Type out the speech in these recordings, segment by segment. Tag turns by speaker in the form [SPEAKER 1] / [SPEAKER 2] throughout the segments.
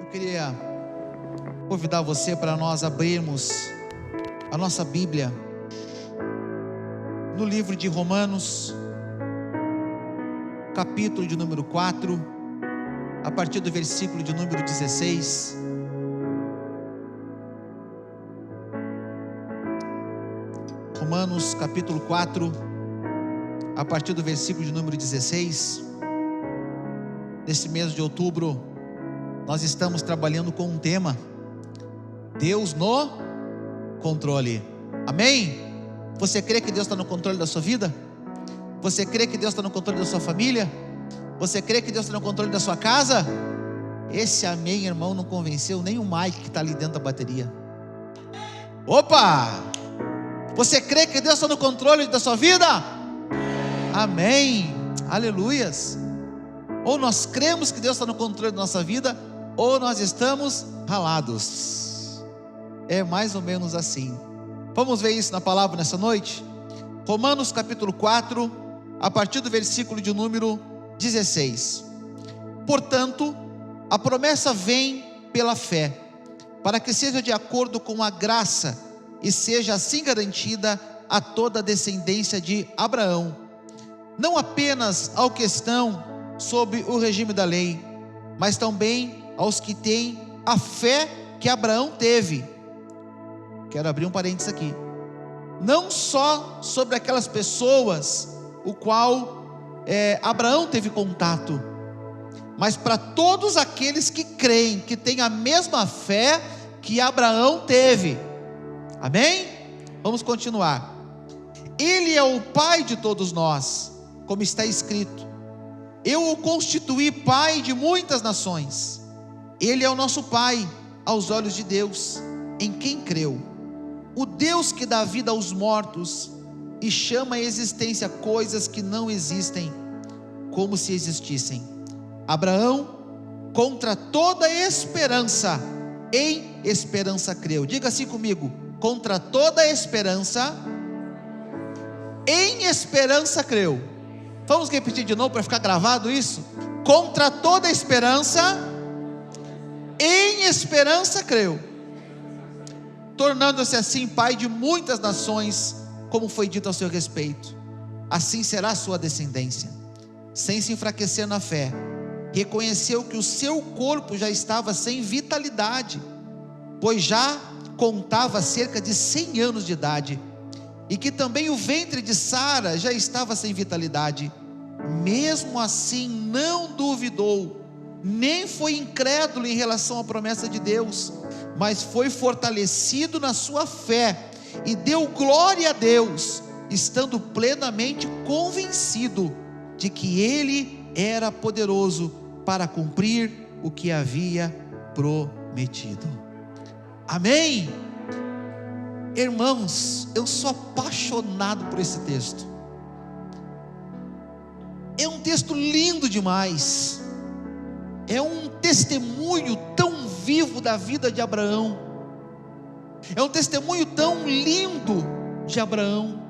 [SPEAKER 1] Eu queria convidar você para nós abrirmos a nossa Bíblia no livro de Romanos, capítulo de número 4, a partir do versículo de número 16. Romanos capítulo 4, a partir do versículo de número 16. Nesse mês de outubro, nós estamos trabalhando com um tema: Deus no controle. Amém? Você crê que Deus está no controle da sua vida? Você crê que Deus está no controle da sua família? Você crê que Deus está no controle da sua casa? Esse amém, irmão, não convenceu nem o Mike que está ali dentro da bateria. Opa! Você crê que Deus está no controle da sua vida? Amém, aleluias. Ou nós cremos que Deus está no controle da nossa vida, ou nós estamos ralados. É mais ou menos assim. Vamos ver isso na palavra nessa noite? Romanos capítulo 4, a partir do versículo de número 16. Portanto, a promessa vem pela fé, para que seja de acordo com a graça, e seja assim garantida a toda a descendência de Abraão, não apenas ao que estão sob o regime da lei, mas também aos que têm a fé que Abraão teve. Quero abrir um parênteses aqui. Não só sobre aquelas pessoas o qual Abraão teve contato, mas para todos aqueles que creem, que têm a mesma fé que Abraão teve. Amém? Vamos continuar. Ele é o Pai de todos nós, como está escrito: eu o constituí Pai de muitas nações. Ele é o nosso Pai aos olhos de Deus, em quem creu. O Deus que dá vida aos mortos e chama à existência coisas que não existem, como se existissem. Abraão, contra toda esperança, em esperança creu. Diga assim comigo: contra toda esperança, em esperança creu. Vamos repetir de novo para ficar gravado isso? Contra toda esperança, em esperança creu, tornando-se assim pai de muitas nações, como foi dito ao seu respeito. Assim será a sua descendência. Sem se enfraquecer na fé, reconheceu que o seu corpo já estava sem vitalidade, pois já contava cerca de 100 anos de idade, e que também o ventre de Sara já estava sem vitalidade. Mesmo assim não duvidou, nem foi incrédulo em relação à promessa de Deus, mas foi fortalecido na sua fé, e deu glória a Deus, estando plenamente convencido de que Ele era poderoso para cumprir o que havia prometido. Amém? Irmãos, eu sou apaixonado por esse texto. É um texto lindo demais. É um testemunho tão vivo da vida de Abraão. É um testemunho tão lindo de Abraão.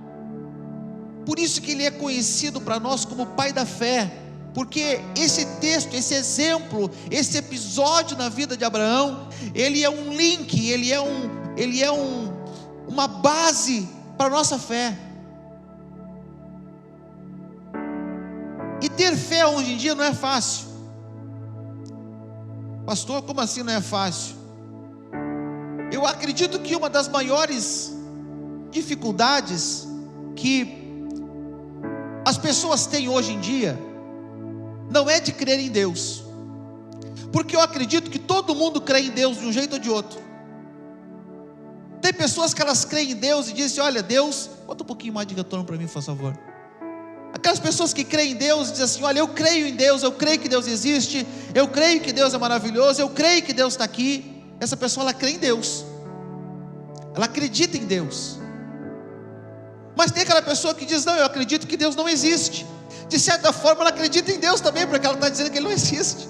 [SPEAKER 1] Por isso que ele é conhecido para nós como pai da fé, porque esse texto, esse exemplo, esse episódio na vida de Abraão, ele é um link, ele é uma base para a nossa fé. E ter fé hoje em dia não é fácil. Pastor, como assim não é fácil? Eu acredito que uma das maiores dificuldades que as pessoas têm hoje em dia não é de crer em Deus, porque eu acredito que todo mundo crê em Deus de um jeito ou de outro. Tem pessoas que elas creem em Deus e dizem: olha, Deus, bota um pouquinho mais de retorno para mim, por favor. Aquelas pessoas que creem em Deus dizem assim: olha, eu creio em Deus, eu creio que Deus existe, eu creio que Deus é maravilhoso, eu creio que Deus está aqui. Essa pessoa, ela crê em Deus, ela acredita em Deus. Mas tem aquela pessoa que diz: não, eu acredito que Deus não existe. De certa forma ela acredita em Deus também, porque ela está dizendo que Ele não existe.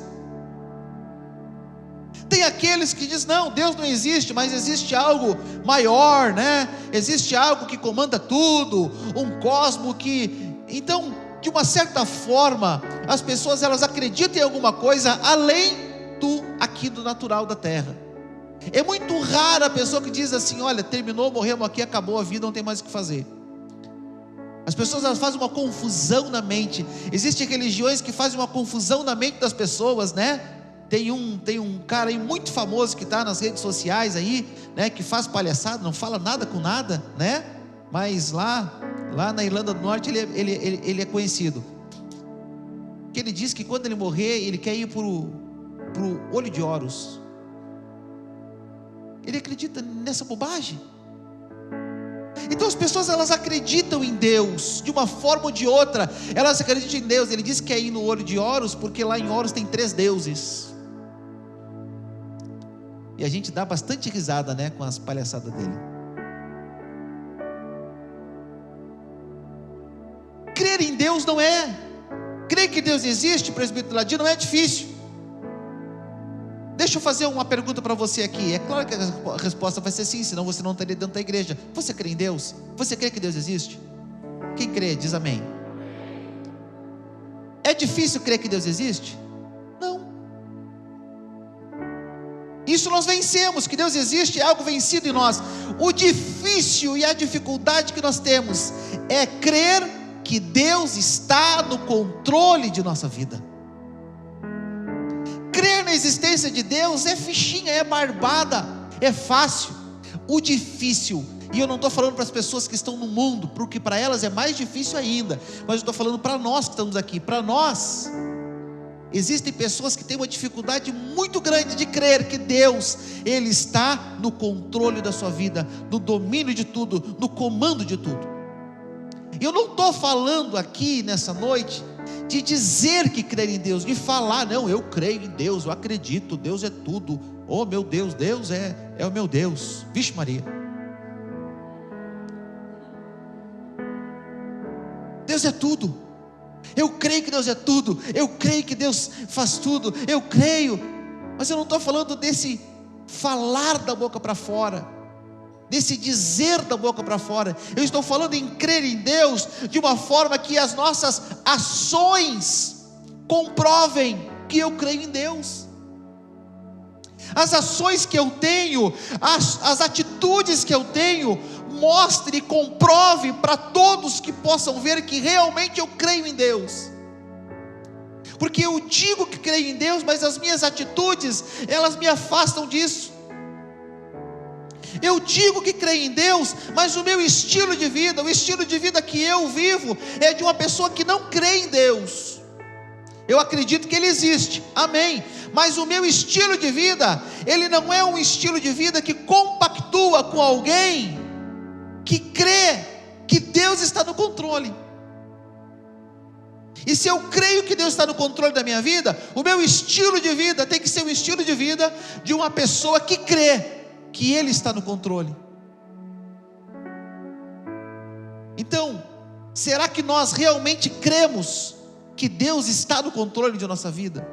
[SPEAKER 1] Tem aqueles que dizem: não, Deus não existe, mas existe algo maior, né? Existe algo que comanda tudo, um cosmo que... Então, de uma certa forma, as pessoas elas acreditam em alguma coisa além do aqui aqui do natural da terra. É muito rara a pessoa que diz assim: olha, terminou, morremos aqui, acabou a vida, não tem mais o que fazer. As pessoas, elas fazem uma confusão na mente. Existem religiões que fazem uma confusão na mente das pessoas, né? Tem um cara aí muito famoso que está nas redes sociais aí, né? Que faz palhaçada, não fala nada com nada, né? Mas lá na Irlanda do Norte ele é conhecido. Que ele diz que quando ele morrer, ele quer ir pro olho de Horus. Ele acredita nessa bobagem. Então as pessoas, elas acreditam em Deus de uma forma ou de outra. Elas acreditam em Deus. Ele diz que quer ir no olho de Horus porque lá em Horus tem 3 deuses. E a gente dá bastante risada, né, com as palhaçadas dele. Crer em Deus não é. Crer que Deus existe, presbítero Ladino, não é difícil. Deixa eu fazer uma pergunta para você aqui. É claro que a resposta vai ser sim, senão você não estaria dentro da igreja. Você crê em Deus? Você crê que Deus existe? Quem crê, diz amém. É difícil crer que Deus existe? Não. Isso nós vencemos, que Deus existe, é algo vencido em nós. O difícil e a dificuldade que nós temos é crer que Deus está no controle de nossa vida. Crer na existência de Deus é fichinha, é barbada, é fácil. O difícil, e eu não estou falando para as pessoas que estão no mundo, porque para elas é mais difícil ainda, mas eu estou falando para nós que estamos aqui. Para nós, existem pessoas que têm uma dificuldade muito grande de crer que Deus, Ele está no controle da sua vida, no domínio de tudo, no comando de tudo. E eu não estou falando aqui nessa noite de dizer que crer em Deus, de falar, não, eu creio em Deus, eu acredito, Deus é tudo, oh meu Deus, Deus é o meu Deus, vixe Maria, Deus é tudo, eu creio que Deus é tudo, eu creio que Deus faz tudo, eu creio, mas eu não estou falando desse falar da boca para fora, desse dizer da boca para fora. Eu estou falando em crer em Deus de uma forma que as nossas ações comprovem que eu creio em Deus. As ações que eu tenho, as atitudes que eu tenho, mostre e comprove para todos que possam ver que realmente eu creio em Deus. Porque eu digo que creio em Deus, mas as minhas atitudes, elas me afastam disso. Eu digo que creio em Deus, mas o meu estilo de vida, o estilo de vida que eu vivo, é de uma pessoa que não crê em Deus. Eu acredito que Ele existe, amém, mas o meu estilo de vida, ele não é um estilo de vida que compactua com alguém que crê que Deus está no controle. E se eu creio que Deus está no controle da minha vida, o meu estilo de vida tem que ser um estilo de vida de uma pessoa que crê que Ele está no controle. Então, será que nós realmente cremos que Deus está no controle de nossa vida?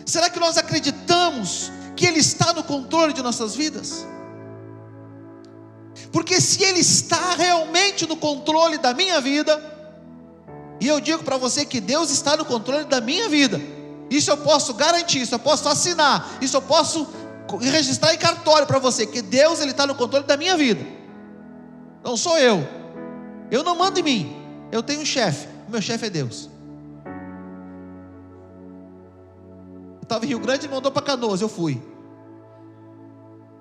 [SPEAKER 1] Será que nós acreditamos que Ele está no controle de nossas vidas? Porque se Ele está realmente no controle da minha vida, e eu digo para você que Deus está no controle da minha vida, isso eu posso garantir, isso eu posso assinar, isso eu posso registrar em cartório para você, que Deus, Ele está no controle da minha vida. Não sou eu não mando em mim, eu tenho um chefe, o meu chefe é Deus. Eu estava em Rio Grande e mandou para Canoas, eu fui.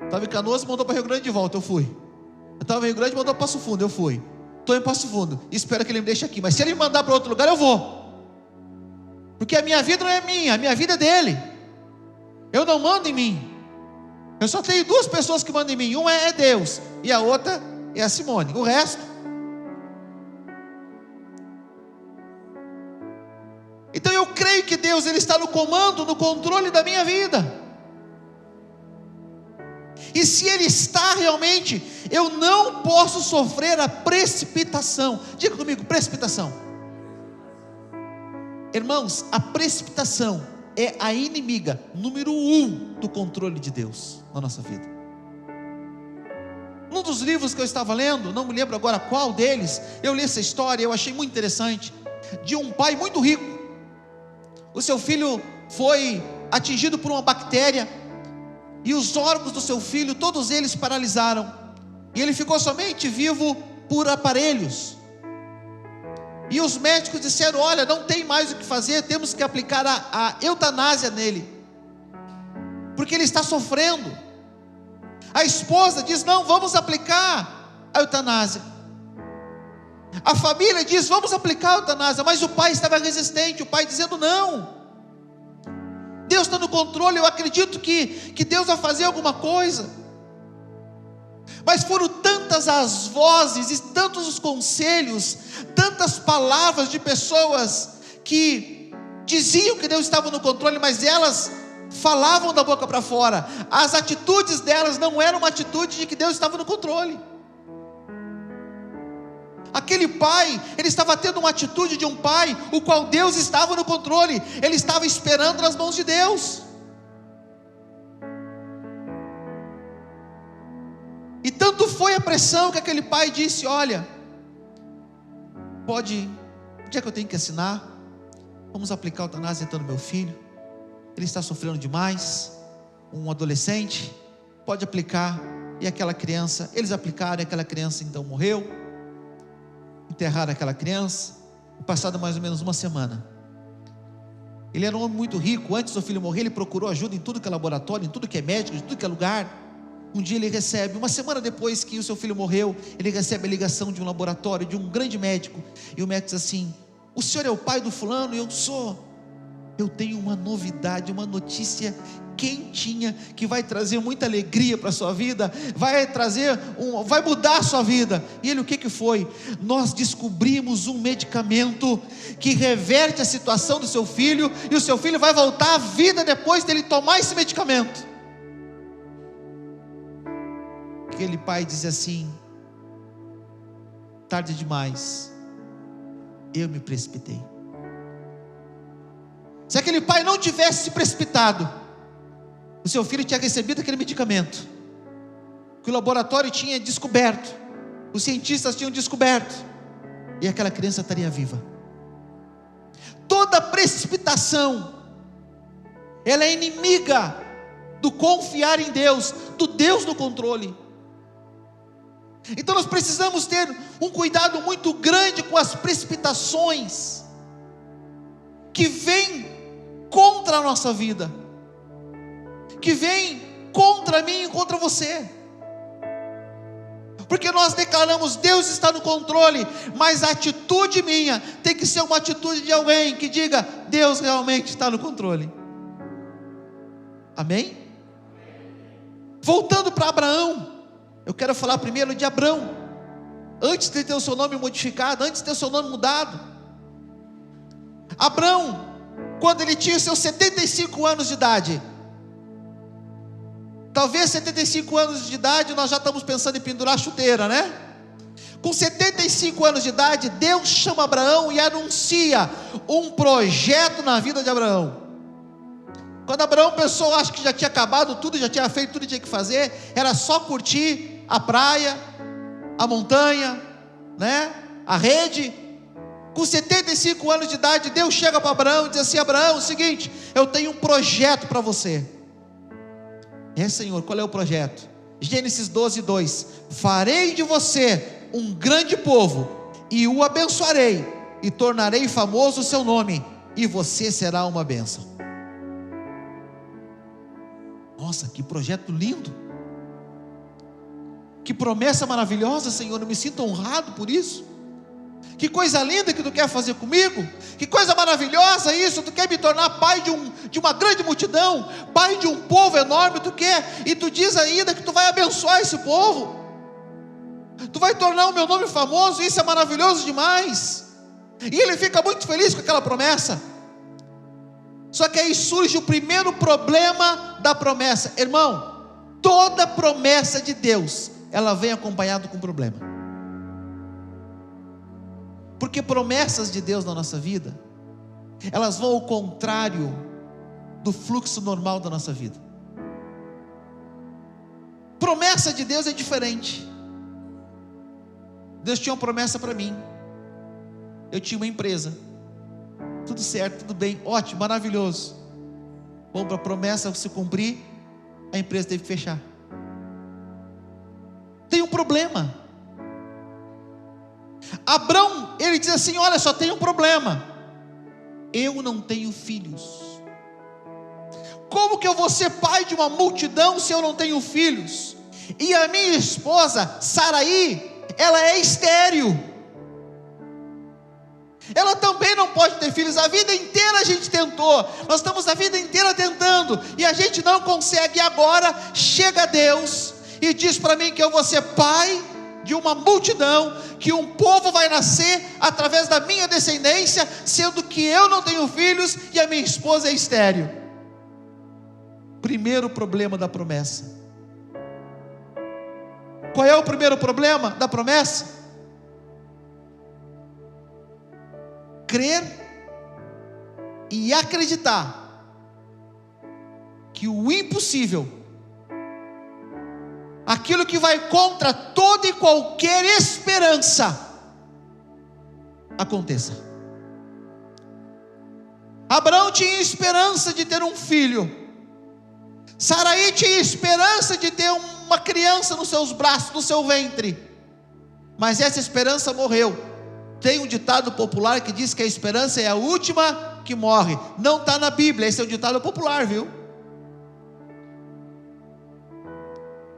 [SPEAKER 1] Estava em Canoas e mandou para Rio Grande de volta, eu fui. Eu estava em Rio Grande e mandou para Passo Fundo, eu fui. Estou em Passo Fundo, espero que Ele me deixe aqui, mas se Ele me mandar para outro lugar, eu vou. Porque a minha vida não é minha, a minha vida é dele. Eu não mando em mim. Eu só tenho 2 pessoas que mandam em mim. Uma é Deus e a outra é a Simone. O resto, então eu creio que Deus, Ele está no comando, no controle da minha vida. E se Ele está realmente, eu não posso sofrer a precipitação. Diga comigo, precipitação. Irmãos, a precipitação é a inimiga número 1 do controle de Deus na nossa vida. Num dos livros que eu estava lendo, não me lembro agora qual deles, eu li essa história, eu achei muito interessante, de um pai muito rico. O seu filho foi atingido por uma bactéria, e os órgãos do seu filho, todos eles paralisaram, e ele ficou somente vivo por aparelhos. E os médicos disseram: olha, não tem mais o que fazer, temos que aplicar a eutanásia nele, porque ele está sofrendo. A esposa diz: não, vamos aplicar a eutanásia. A família diz: vamos aplicar a eutanásia, mas o pai estava resistente, o pai dizendo: não, Deus está no controle, eu acredito que Deus vai fazer alguma coisa. Mas foram tantas as vozes e tantos os conselhos, tantas palavras de pessoas que diziam que Deus estava no controle, mas elas falavam da boca para fora. As atitudes delas não eram uma atitude de que Deus estava no controle. Aquele pai, ele estava tendo uma atitude de um pai, o qual Deus estava no controle, ele estava esperando nas mãos de Deus. E tanto foi a pressão que aquele pai disse: olha, onde é que eu tenho que assinar? Vamos aplicar a eutanásia então no meu filho, ele está sofrendo demais, um adolescente, pode aplicar. E aquela criança, eles aplicaram, e aquela criança então morreu. Enterraram aquela criança, e passada mais ou menos uma semana, ele era um homem muito rico. Antes do filho morrer, ele procurou ajuda em tudo que é laboratório, em tudo que é médico, em tudo que é lugar. Um dia ele recebe, uma semana depois que o seu filho morreu, ele recebe a ligação de um laboratório, de um grande médico, e o médico diz assim: o senhor é o pai do fulano? E eu sou. Eu tenho uma novidade, uma notícia quentinha, que vai trazer muita alegria para a sua vida, vai mudar a sua vida. E ele: o que foi? Nós descobrimos um medicamento que reverte a situação do seu filho, e o seu filho vai voltar à vida depois dele tomar esse medicamento. Aquele pai diz assim: tarde demais, eu me precipitei. Se aquele pai não tivesse se precipitado, o seu filho tinha recebido aquele medicamento que o laboratório tinha descoberto, os cientistas tinham descoberto, e aquela criança estaria viva. Toda precipitação, ela é inimiga do confiar em Deus, do Deus no controle. Então nós precisamos ter um cuidado muito grande com as precipitações que vêm contra a nossa vida, que vêm contra mim e contra você, porque nós declaramos: Deus está no controle, mas a atitude minha tem que ser uma atitude de alguém que diga: Deus realmente está no controle. Amém? Voltando para Abraão, eu quero falar primeiro de Abrão, antes de ter o seu nome modificado, antes de ter o seu nome mudado. Abrão, quando ele tinha seus 75 anos de idade, talvez 75 anos de idade, nós já estamos pensando em pendurar a chuteira, né? Com 75 anos de idade, Deus chama Abraão e anuncia um projeto na vida de Abraão. Quando Abraão pensou, acho que já tinha acabado tudo, já tinha feito tudo que tinha que fazer, era só curtir a praia, a montanha, né? A rede. Com 75 anos de idade, Deus chega para Abraão e diz assim: Abraão, é o seguinte, eu tenho um projeto para você. Senhor, qual é o projeto? Gênesis 12:2: farei de você um grande povo, e o abençoarei, e tornarei famoso o seu nome, e você será uma bênção. Nossa, que projeto lindo, que promessa maravilhosa, Senhor, eu me sinto honrado por isso. Que coisa linda que tu quer fazer comigo, que coisa maravilhosa isso, tu quer me tornar pai de uma grande multidão, pai de um povo enorme, tu quer, e tu diz ainda que tu vai abençoar esse povo, tu vai tornar o meu nome famoso, isso é maravilhoso demais. E ele fica muito feliz com aquela promessa. Só que aí surge o primeiro problema da promessa. Irmão, toda promessa de Deus, ela vem acompanhada com problema. Porque promessas de Deus na nossa vida, elas vão ao contrário do fluxo normal da nossa vida. Promessa de Deus é diferente. Deus tinha uma promessa para mim. Eu tinha uma empresa, tudo certo, tudo bem, ótimo, maravilhoso. Bom, para a promessa se cumprir, a empresa teve que fechar. Tem um problema. Abrão, ele diz assim: olha, só tem um problema, eu não tenho filhos. Como que eu vou ser pai de uma multidão se eu não tenho filhos? E a minha esposa Saraí, ela é estéril, ela também não pode ter filhos. A vida inteira a gente tentou, nós estamos a vida inteira tentando, e a gente não consegue. E agora chega Deus e diz para mim que eu vou ser pai de uma multidão, que um povo vai nascer através da minha descendência, sendo que eu não tenho filhos e a minha esposa é estéril. Primeiro problema da promessa. Qual é o primeiro problema da promessa? Crer e acreditar que o impossível, aquilo que vai contra toda e qualquer esperança, aconteça. Abraão tinha esperança de ter um filho, Saraí tinha esperança de ter uma criança nos seus braços, no seu ventre, mas essa esperança morreu. Tem um ditado popular que diz que a esperança é a última que morre. Não está na Bíblia, esse é um ditado popular, viu?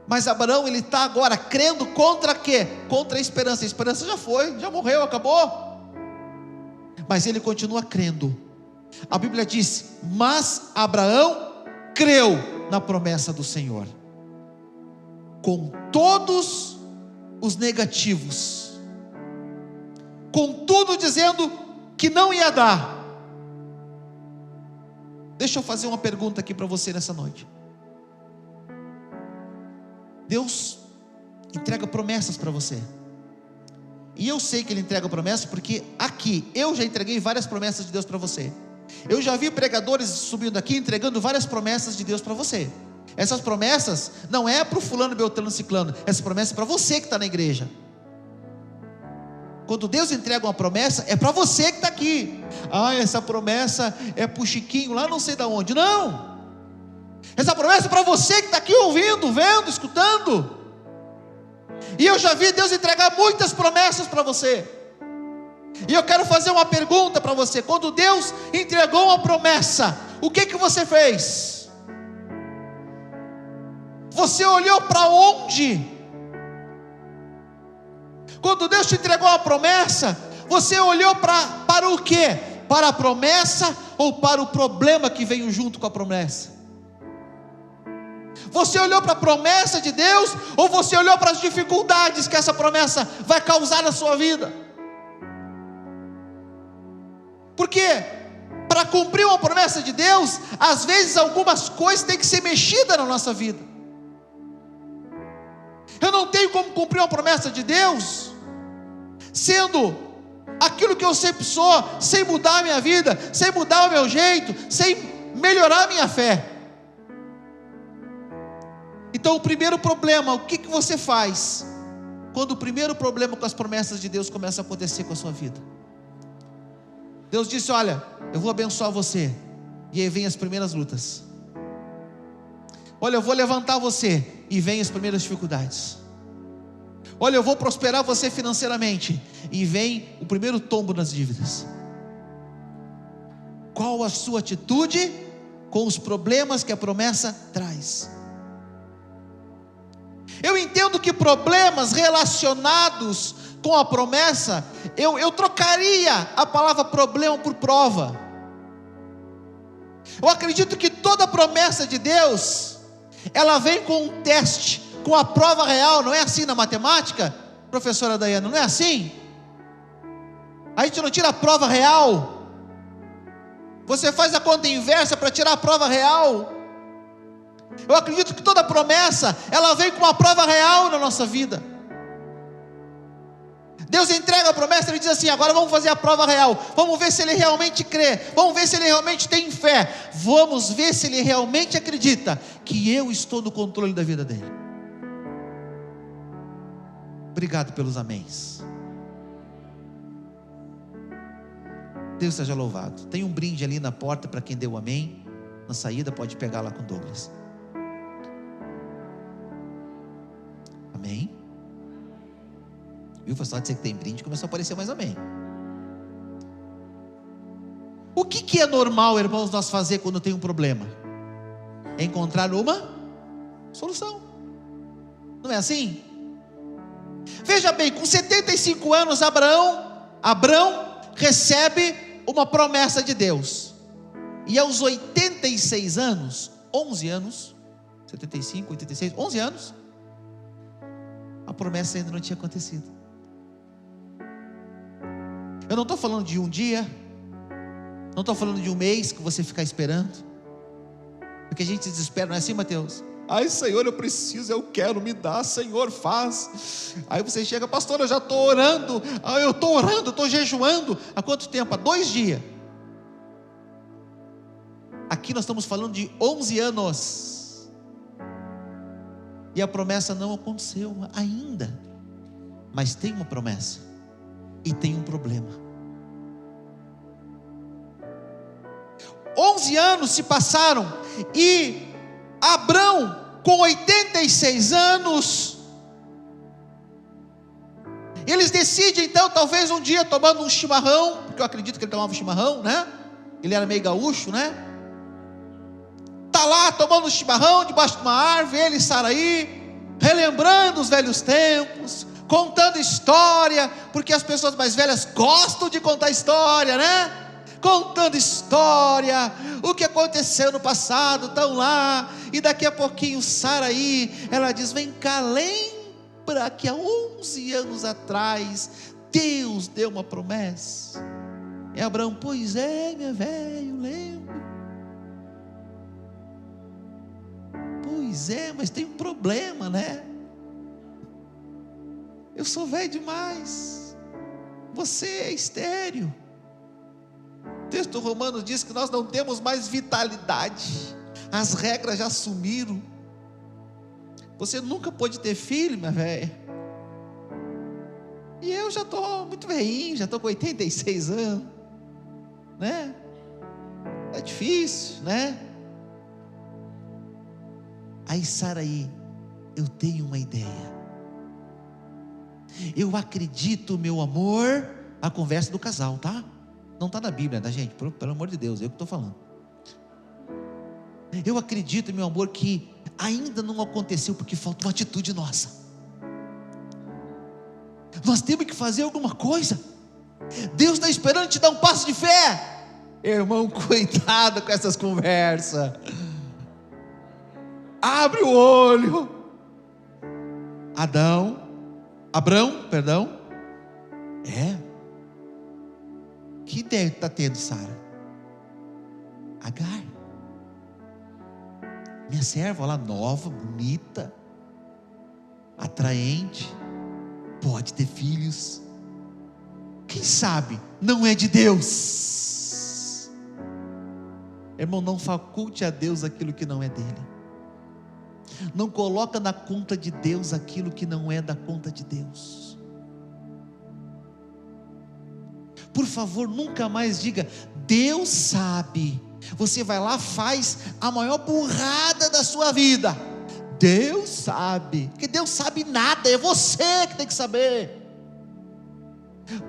[SPEAKER 1] Mas Abraão, ele está agora crendo contra quê? Contra a esperança. A esperança já foi, já morreu, acabou. Mas ele continua crendo. A Bíblia diz: mas Abraão creu na promessa do Senhor, com todos os negativos, com tudo dizendo que não ia dar. Deixa eu fazer uma pergunta aqui para você nessa noite. Deus entrega promessas para você, e eu sei que Ele entrega promessas, porque aqui eu já entreguei várias promessas de Deus para você. Eu já vi pregadores subindo aqui entregando várias promessas de Deus para você. Essas promessas não é para o fulano, beltrano, ciclano. Essa promessa é para você que está na igreja. Quando Deus entrega uma promessa, é para você que está aqui. Ah, essa promessa é para o Chiquinho lá não sei de onde. Não, essa promessa é para você que está aqui ouvindo, vendo, escutando. E eu já vi Deus entregar muitas promessas para você. E eu quero fazer uma pergunta para você. Quando Deus entregou uma promessa, o que você fez? Você olhou para onde? Quando Deus te entregou uma promessa, você olhou para o quê? Para a promessa ou para o problema que veio junto com a promessa? Você olhou para a promessa de Deus ou você olhou para as dificuldades que essa promessa vai causar na sua vida? Porque para cumprir uma promessa de Deus, às vezes algumas coisas têm que ser mexidas na nossa vida. Eu não tenho como cumprir uma promessa de Deus sendo aquilo que eu sempre sou, sem mudar a minha vida, sem mudar o meu jeito, sem melhorar a minha fé. Então o primeiro problema, o que você faz quando o primeiro problema com as promessas de Deus começa a acontecer com a sua vida? Deus disse: olha, eu vou abençoar você, e aí vem as primeiras lutas. Olha, eu vou levantar você, e vem as primeiras dificuldades. Olha, eu vou prosperar você financeiramente, e vem o primeiro tombo nas dívidas. Qual a sua atitude com os problemas que a promessa traz? Eu entendo que problemas relacionados com a promessa, eu trocaria a palavra problema por prova. Eu acredito que toda promessa de Deus, ela vem com um teste, com a prova real. Não é assim na matemática, professora Daiana? Não é assim? A gente não tira a prova real. Você faz a conta inversa para tirar a prova real. Eu acredito que toda promessa, ela vem com uma prova real na nossa vida. Deus entrega a promessa, Ele diz assim: agora vamos fazer a prova real, vamos ver se ele realmente crê, vamos ver se ele realmente tem fé, vamos ver se ele realmente acredita que eu estou no controle da vida dele. Obrigado pelos améns. Deus seja louvado. Tem um brinde ali na porta para quem deu amém. na saída, pode pegar lá com Douglas. Amém? Viu? Foi só dizer que tem brinde, começou a aparecer mais amém. O que é normal, irmãos, nós fazer quando tem um problema? É encontrar uma solução. Não é assim? Veja bem, com 75 anos, Abrão recebe uma promessa de Deus. E aos 86 anos, 11 anos, 75, 86, 11 anos, a promessa ainda não tinha acontecido. Eu não estou falando de um dia, não estou falando de um mês que você ficar esperando, porque a gente se desespera, não é assim, Mateus? Ai, Senhor, eu preciso, eu quero, me dá, Senhor, faz. Aí você chega, pastor, eu já estou orando, eu estou jejuando. Há quanto tempo? Há 2 dias. Aqui nós estamos falando de 11 anos, e a promessa não aconteceu ainda, mas tem uma promessa, e tem um problema. 11 anos se passaram, e Abrão, com 86 anos, eles decidem então, talvez um dia tomando um chimarrão, porque eu acredito que ele tomava um chimarrão, né? Ele era meio gaúcho, né? Está lá tomando um chimarrão debaixo de uma árvore, ele e Saraí, relembrando os velhos tempos, contando história, porque as pessoas mais velhas gostam de contar história, né? Contando história, o que aconteceu no passado, estão lá, e daqui a pouquinho Saraí, ela diz, vem cá, lembra que há 11 anos atrás, Deus deu uma promessa? E Abraão, pois é, minha velha, eu lembro. Pois é, mas tem um problema, né? Eu sou velho demais, você é estéril. O texto romano diz que nós não temos mais vitalidade, as regras já sumiram. Você nunca pôde ter filho, minha velha, e eu já estou muito velhinho, já estou com 86 anos, né? É difícil, né? Aí Saraí, eu tenho uma ideia, eu acredito, meu amor, a conversa do casal, tá? Não está na Bíblia, tá, gente? Pelo amor de Deus, eu que estou falando. Eu acredito, meu amor, que ainda não aconteceu, porque falta uma atitude nossa. Nós temos que fazer alguma coisa. Deus está esperando te dar um passo de fé. Irmão, cuidado com essas conversas. Abre o olho. Abrão, que ideia está tendo, Sara? Agar, minha serva, lá nova, bonita, atraente, pode ter filhos. Quem sabe não é de Deus? Irmão, não faculte a Deus aquilo que não é dele. Não coloca na conta de Deus aquilo que não é da conta de Deus. Por favor, nunca mais diga, Deus sabe. Você vai lá, faz a maior burrada da sua vida. Deus sabe, porque Deus sabe nada, é você que tem que saber.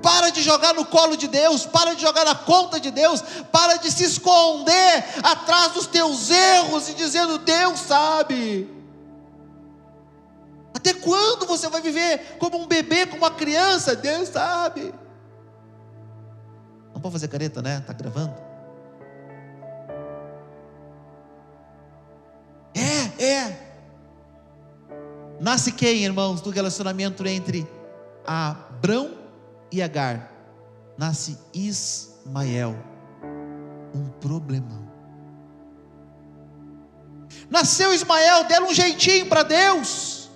[SPEAKER 1] Para de jogar no colo de Deus, para de jogar na conta de Deus, para de se esconder atrás dos teus erros e dizendo, Deus sabe. Até quando você vai viver como um bebê, como uma criança? Deus sabe. Não pode fazer careta, né? Está gravando? Nasce quem, irmãos, do relacionamento entre Abrão e Agar? Nasce Ismael, um problemão. Nasceu Ismael, deram um jeitinho para Deus.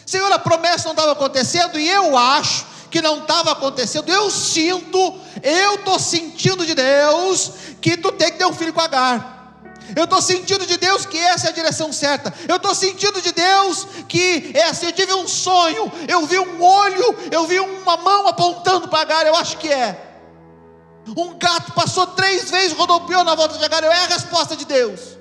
[SPEAKER 1] Senhor, a promessa não estava acontecendo, e eu acho que não estava acontecendo. Eu estou sentindo de Deus que tu tem que ter um filho com Agar. Eu estou sentindo de Deus que essa é a direção certa. Eu estou sentindo de Deus que é assim. Eu tive um sonho, eu vi um olho, eu vi uma mão apontando para Agar. Eu acho que é. Um gato passou 3 vezes, rodopiou na volta de Agar. É a resposta de Deus.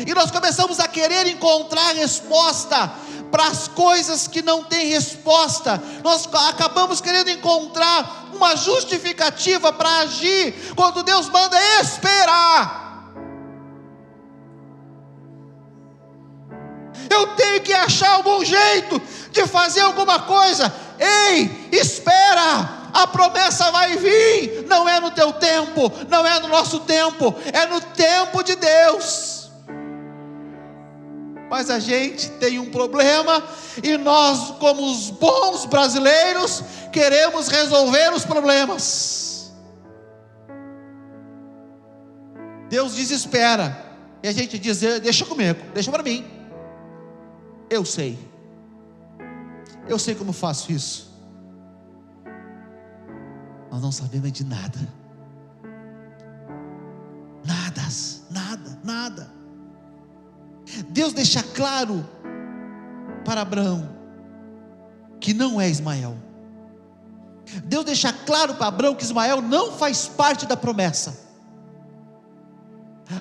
[SPEAKER 1] E nós começamos a querer encontrar resposta para as coisas que não têm resposta. Nós acabamos querendo encontrar uma justificativa para agir, quando Deus manda esperar. Eu tenho que achar algum jeito de fazer alguma coisa. Ei, espera! A promessa vai vir. Não é no teu tempo, não é no nosso tempo, é no tempo de Deus. Mas a gente tem um problema, e nós, como os bons brasileiros, queremos resolver os problemas. Deus desespera, e a gente diz: deixa comigo, deixa para mim. Eu sei como faço isso. Nós não sabemos de nada. Nada. Deus deixa claro para Abraão que não é Ismael. Deus deixa claro para Abraão que Ismael não faz parte da promessa.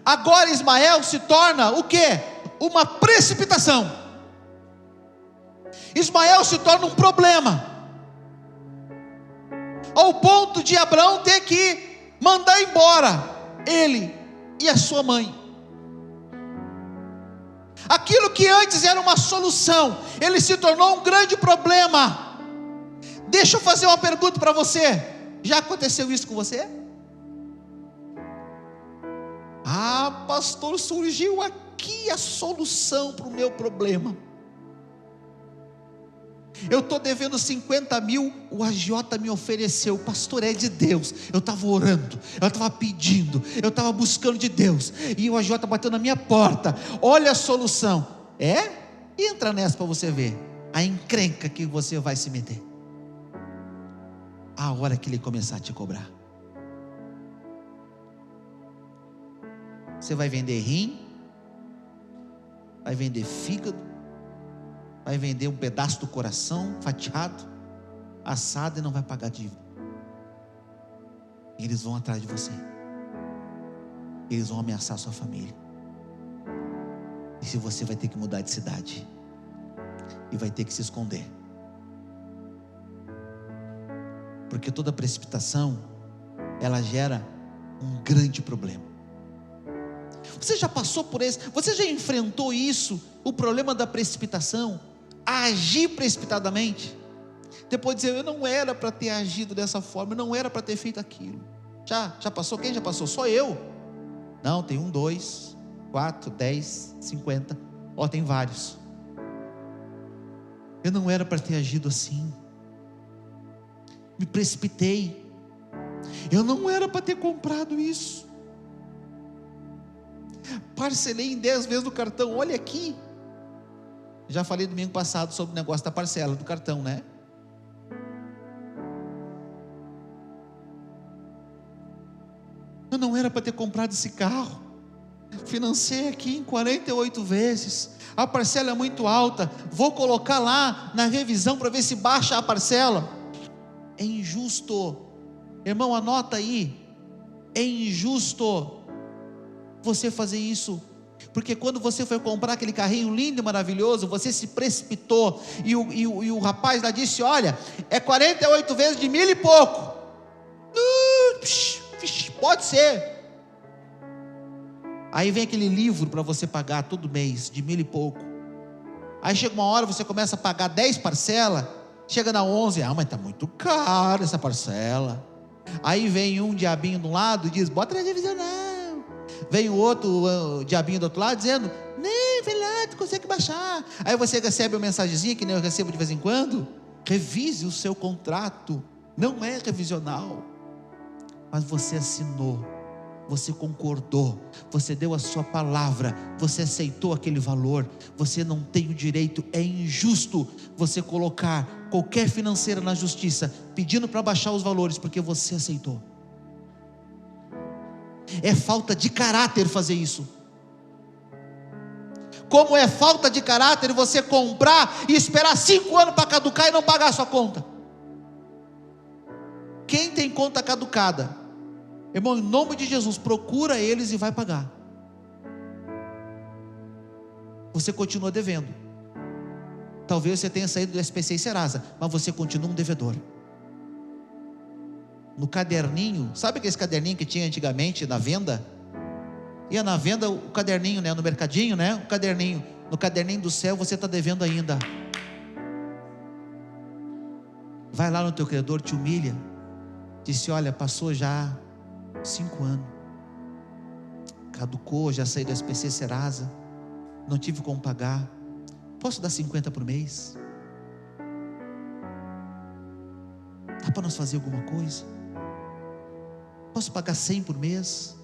[SPEAKER 1] Agora Ismael se torna o quê? Uma precipitação. Ismael se torna um problema, ao ponto de Abraão ter que mandar embora ele e a sua mãe. Aquilo que antes era uma solução, ele se tornou um grande problema. Deixa eu fazer uma pergunta para você: já aconteceu isso com você? Ah, pastor, surgiu aqui a solução para o meu problema. Eu estou devendo 50 mil, o agiota me ofereceu. Pastor, é de Deus. Eu estava orando, eu estava pedindo, eu estava buscando de Deus, e o agiota bateu na minha porta. Olha a solução. Entra nessa para você ver a encrenca que você vai se meter a hora que ele começar a te cobrar. Você vai vender rim, vai vender fígado, vai vender um pedaço do coração fatiado, assado, e não vai pagar dívida. Eles vão atrás de você, eles vão ameaçar a sua família, e se você vai ter que mudar de cidade, e vai ter que se esconder, porque toda precipitação, ela gera um grande problema. Você já passou por isso? Você já enfrentou isso? O problema da precipitação? Agir precipitadamente? Depois dizer: eu não era para ter agido dessa forma, eu não era para ter feito aquilo. Já passou? Quem já passou? Só eu? Não, tem 1, 2, 4, 10, 50. Tem vários. Eu não era para ter agido assim. Me precipitei. Eu não era para ter comprado isso. Parcelei em 10 vezes no cartão. Olha aqui. Já falei domingo passado sobre o negócio da parcela do cartão, né? Eu não era para ter comprado esse carro. Financei aqui em 48 vezes. A parcela é muito alta. Vou colocar lá na revisão para ver se baixa a parcela. É injusto. Irmão, anota aí. É injusto você fazer isso, porque quando você foi comprar aquele carrinho lindo e maravilhoso, você se precipitou, e o rapaz lá disse: olha, é 48 vezes de 1.000 e pouco. Pode ser. Aí vem aquele livro para você pagar todo mês, de 1.000 e pouco. Aí chega uma hora, você começa a pagar 10 parcelas, chega na 11, mas está muito caro essa parcela. Aí vem um diabinho de um lado e diz: bota na revisão não. Vem o outro diabinho do outro lado dizendo: nem, vem lá, tu consegue baixar. Aí você recebe uma mensagenzinha, que nem eu recebo de vez em quando: revise o seu contrato. Não é revisional, mas você assinou, você concordou, você deu a sua palavra, você aceitou aquele valor. Você não tem o direito, é injusto você colocar qualquer financeira na justiça pedindo para baixar os valores, porque você aceitou. É falta de caráter fazer isso. Como é falta de caráter você comprar e esperar 5 anos para caducar e não pagar a sua conta. Quem tem conta caducada Irmão, em nome de Jesus, procura eles e vai pagar. Você continua devendo. Talvez você tenha saído do SPC e Serasa, mas você continua um devedor. No caderninho, sabe aquele caderninho que tinha antigamente na venda? Ia na venda o caderninho, né? No mercadinho, né? O caderninho. No caderninho do céu você está devendo ainda. Vai lá no teu credor, te humilha. Disse: olha, passou já 5 anos. Caducou, já saí do SPC Serasa. Não tive como pagar. Posso dar 50 por mês? Dá para nós fazer alguma coisa? Posso pagar 100 por mês?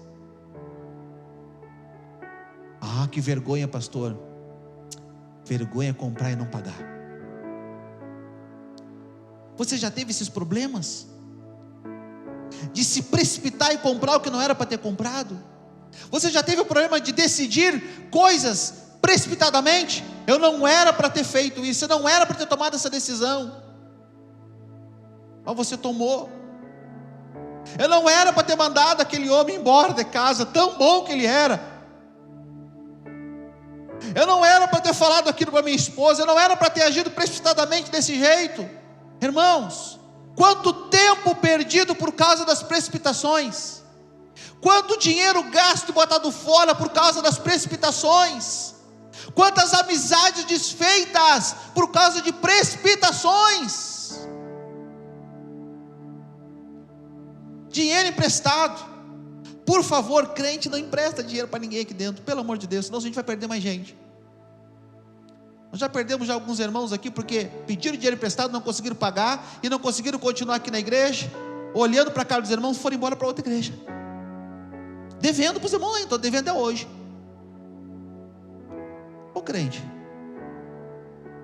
[SPEAKER 1] Ah, que vergonha, pastor. Vergonha comprar e não pagar. Você já teve esses problemas? De se precipitar e comprar o que não era para ter comprado? Você já teve o problema de decidir coisas precipitadamente? Eu não era para ter feito isso, eu não era para ter tomado essa decisão, mas você tomou. Eu não era para ter mandado aquele homem embora de casa, tão bom que ele era. Eu não era para ter falado aquilo para minha esposa, eu não era para ter agido precipitadamente desse jeito. Irmãos, quanto tempo perdido por causa das precipitações, quanto dinheiro gasto e botado fora por causa das precipitações, quantas amizades desfeitas por causa de precipitações, dinheiro emprestado. Por favor, crente, não empresta dinheiro para ninguém aqui dentro, pelo amor de Deus, senão a gente vai perder mais gente. Nós já perdemos alguns irmãos aqui porque pediram dinheiro emprestado, não conseguiram pagar e não conseguiram continuar aqui na igreja, olhando para a cara dos irmãos, foram embora para outra igreja, devendo para os irmãos. Estou devendo até hoje. Ô crente,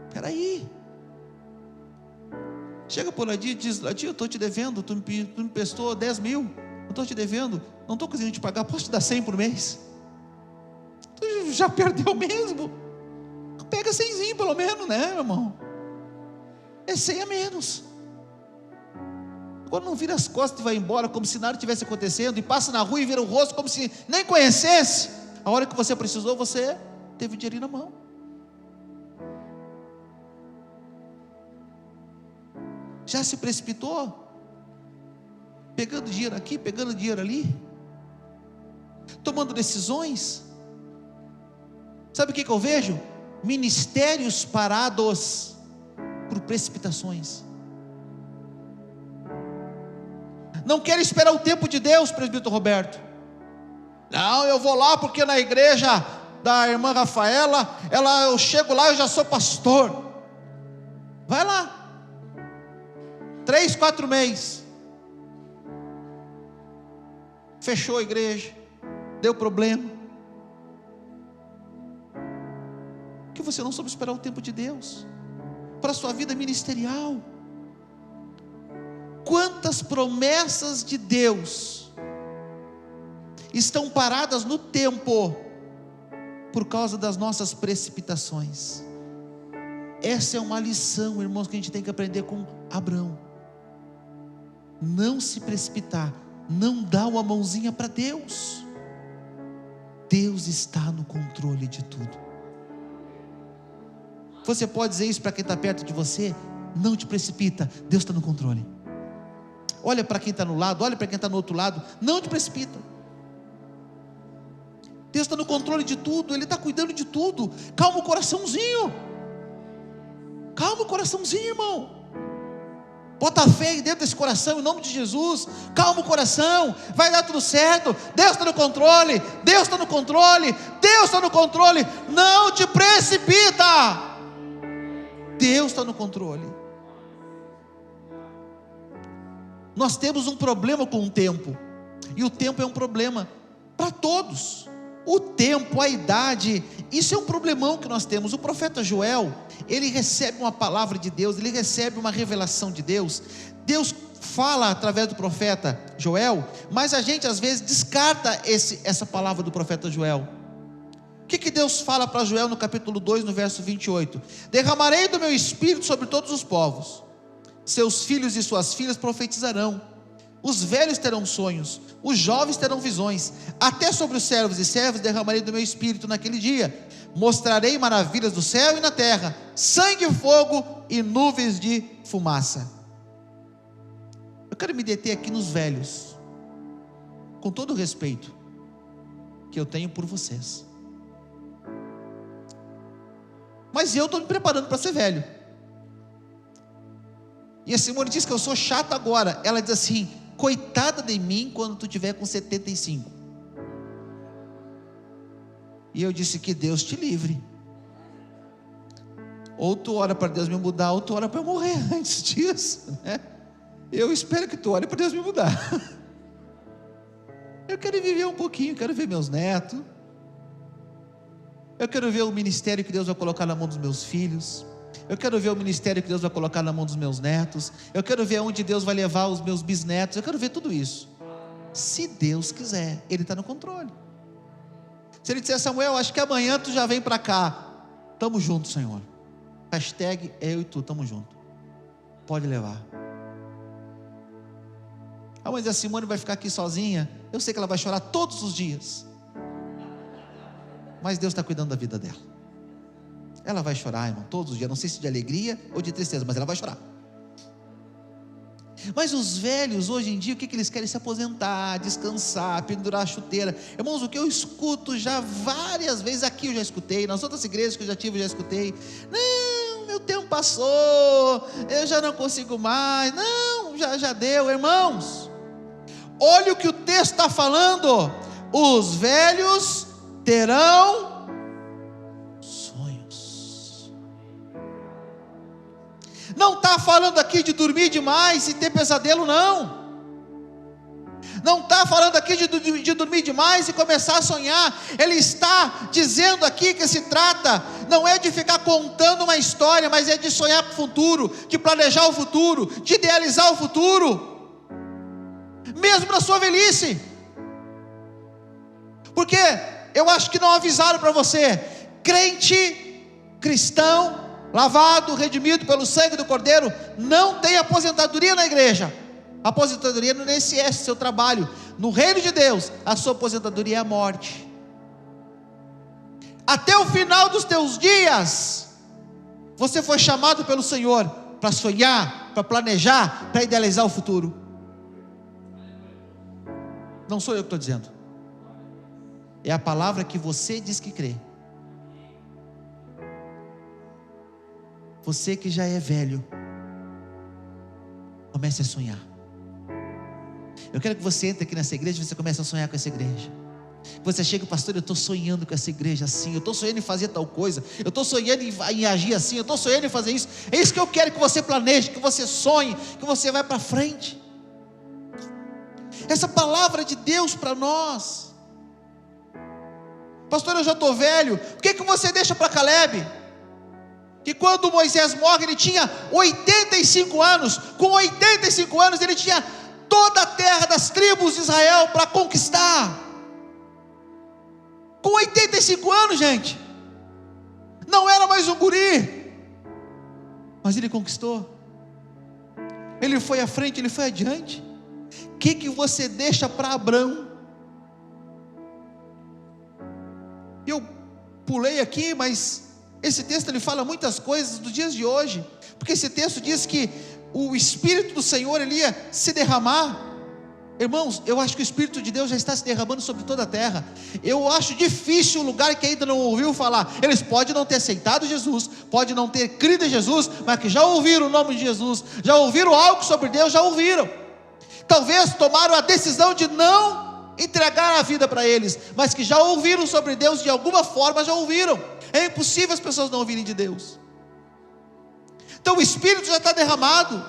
[SPEAKER 1] espera aí, chega por Ladinho e diz: Ladinho, eu estou te devendo, tu me emprestou 10 mil, eu estou te devendo, não estou conseguindo te pagar, posso te dar 100 por mês? Tu já perdeu mesmo? Pega 100 pelo menos, né, meu irmão? É 100 a menos. Agora não vira as costas e vai embora como se nada tivesse acontecendo, e passa na rua e vira o rosto como se nem conhecesse. A hora que você precisou, você teve dinheiro na mão. Já se precipitou, pegando dinheiro aqui, pegando dinheiro ali, tomando decisões. Sabe o que eu vejo? Ministérios parados por precipitações. Não quero esperar o tempo de Deus, presbítero Roberto. Não, eu vou lá porque na igreja da irmã Rafaela, eu chego lá, eu já sou pastor. Vai lá, 3, 4 meses, fechou a igreja, deu problema, porque você não soube esperar o tempo de Deus para a sua vida ministerial. Quantas promessas de Deus estão paradas no tempo por causa das nossas precipitações? Essa é uma lição, irmãos, que a gente tem que aprender com Abraão. Não se precipitar, não dá uma mãozinha para Deus. Deus está no controle de tudo. Você pode dizer isso para quem está perto de você? Não te precipita, Deus está no controle. Olha para quem está no lado, olha para quem está no outro lado, não te precipita. Deus está no controle de tudo, Ele está cuidando de tudo. Calma o coraçãozinho, calma o coraçãozinho, irmão. Bota fé aí dentro desse coração, em nome de Jesus. Calma o coração, vai dar tudo certo. Deus está no controle, Deus está no controle, Deus está no controle. Não te precipita, Deus está no controle. Nós temos um problema com o tempo, e o tempo é um problema para todos. O tempo, a idade, isso é um problemão que nós temos. O profeta Joel, ele recebe uma palavra de Deus, ele recebe uma revelação de Deus. Deus fala através do profeta Joel, mas a gente às vezes descarta essa palavra do profeta Joel. O que Deus fala para Joel no capítulo 2, no verso 28? Derramarei do meu espírito sobre todos os povos, seus filhos e suas filhas profetizarão, os velhos terão sonhos, os jovens terão visões, até sobre os servos e servas derramarei do meu espírito naquele dia, mostrarei maravilhas do céu e na terra, sangue, fogo e nuvens de fumaça. Eu quero me deter aqui nos velhos, com todo o respeito que eu tenho por vocês, mas eu estou me preparando para ser velho, e a Simone diz que eu sou chato agora. Ela diz assim: coitada de mim quando tu tiver com 75. E eu disse: que Deus te livre. Ou tu ora para Deus me mudar, ou tu ora para eu morrer antes disso, né? Eu espero que tu ore para Deus me mudar. Eu quero viver um pouquinho, quero ver meus netos, eu quero ver o ministério que Deus vai colocar na mão dos meus filhos, eu quero ver o ministério que Deus vai colocar na mão dos meus netos, eu quero ver aonde Deus vai levar os meus bisnetos, eu quero ver tudo isso. Se Deus quiser, Ele está no controle. Se Ele disser: Samuel, acho que amanhã tu já vem para cá, estamos juntos, Senhor. Hashtag eu e tu, estamos juntos, pode levar. Mas a Simone vai ficar aqui sozinha, eu sei que ela vai chorar todos os dias, mas Deus está cuidando da vida dela. Ela vai chorar, irmão, todos os dias, não sei se de alegria ou de tristeza, mas ela vai chorar. Mas os velhos hoje em dia, o que eles querem? Se aposentar, descansar, pendurar a chuteira. Irmãos, o que eu escuto já várias vezes, aqui eu já escutei, nas outras igrejas que eu já tive, eu já escutei: não, meu tempo passou, eu já não consigo mais, não, já deu. Irmãos, olha o que o texto está falando: os velhos terão sonhos. Não está falando aqui de dormir demais e ter pesadelo, não. Não está falando aqui de dormir demais e começar a sonhar. Ele está dizendo aqui que se trata, não é de ficar contando uma história, mas é de sonhar com o futuro, de planejar o futuro, de idealizar o futuro, mesmo na sua velhice. Porque eu acho que não avisaram para você: crente, cristão, lavado, redimido pelo sangue do Cordeiro, não tem aposentadoria na igreja. A aposentadoria não é esse seu trabalho. No reino de Deus, a sua aposentadoria é a morte. Até o final dos teus dias, você foi chamado pelo Senhor para sonhar, para planejar, para idealizar o futuro. Não sou eu que estou dizendo, é a palavra que você diz que crê. Você que já é velho, comece a sonhar. Eu quero que você entre aqui nessa igreja e você comece a sonhar com essa igreja. Você chega: pastor, eu estou sonhando com essa igreja assim, eu estou sonhando em fazer tal coisa, eu estou sonhando em agir assim, eu estou sonhando em fazer isso. É isso que eu quero que você planeje, que você sonhe, que você vá para frente. Essa palavra de Deus para nós. Pastor, eu já estou velho. O que você deixa para Caleb? Que quando Moisés morre, ele tinha 85 anos. Com 85 anos ele tinha toda a terra das tribos de Israel para conquistar. Com 85 anos, gente, não era mais um guri, mas ele conquistou. Ele foi à frente, ele foi adiante. O que você deixa para Abraão? Eu pulei aqui, mas esse texto ele fala muitas coisas dos dias de hoje, porque esse texto diz que o Espírito do Senhor ele ia se derramar. Irmãos, eu acho que o Espírito de Deus já está se derramando sobre toda a terra. Eu acho difícil o lugar que ainda não ouviu falar. Eles podem não ter aceitado Jesus, podem não ter crido em Jesus, mas que já ouviram o nome de Jesus, já ouviram algo sobre Deus, já ouviram. Talvez tomaram a decisão de não entregar a vida para eles, mas que já ouviram sobre Deus de alguma forma, já ouviram. É impossível as pessoas não ouvirem de Deus. Então o Espírito já está derramado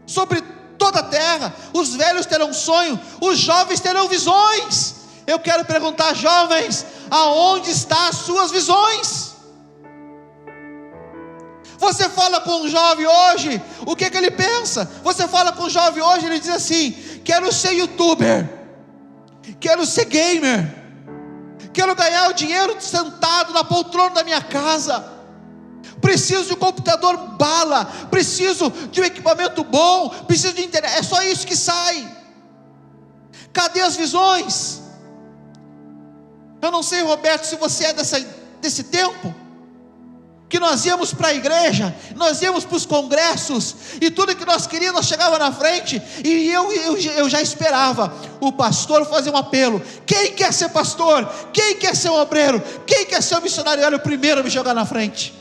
[SPEAKER 1] sobre toda a terra. Os velhos terão sonho, os jovens terão visões. Eu quero perguntar, jovens, aonde estão as suas visões? Você fala com um jovem hoje, o que ele pensa? Você fala com um jovem hoje, ele diz assim: quero ser youtuber, quero ser gamer, quero ganhar o dinheiro sentado na poltrona da minha casa. preciso de um computador bala, preciso de um equipamento bom, preciso de internet. É só isso que sai. Cadê as visões? Eu não sei, Roberto, se você é desse tempo, que nós íamos para a igreja, nós íamos para os congressos, e tudo que nós queríamos, nós chegava na frente, e eu já esperava o pastor fazer um apelo. Quem quer ser pastor? Quem quer ser um obreiro? Quem quer ser um missionário? Eu era o primeiro a me jogar na frente.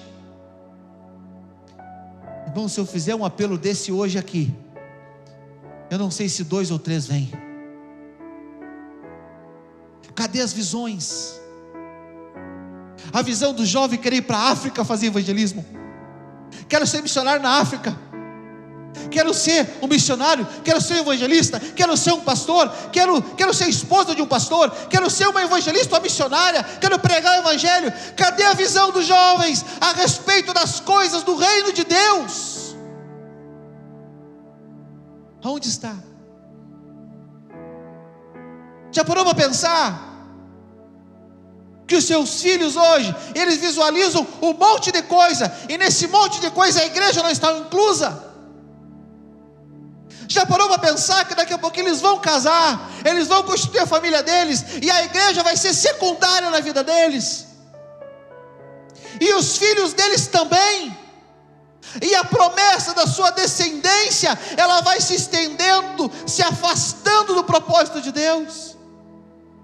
[SPEAKER 1] Irmão, se eu fizer um apelo desse hoje aqui, eu não sei se 2 ou 3 vêm. Cadê as visões? A visão do jovem querer ir para a África fazer evangelismo. Quero ser missionário na África. Quero ser um missionário. Quero ser um evangelista. Quero ser um pastor. Quero ser esposa de um pastor. Quero ser uma evangelista, uma missionária. Quero pregar o evangelho. Cadê a visão dos jovens a respeito das coisas do reino de Deus? Aonde está? Já parou para pensar que os seus filhos hoje, eles visualizam um monte de coisa, e nesse monte de coisa a igreja não está inclusa? Já parou para pensar que daqui a pouco eles vão casar, eles vão constituir a família deles, e a igreja vai ser secundária na vida deles, e os filhos deles também, e a promessa da sua descendência, ela vai se estendendo, se afastando do propósito de Deus?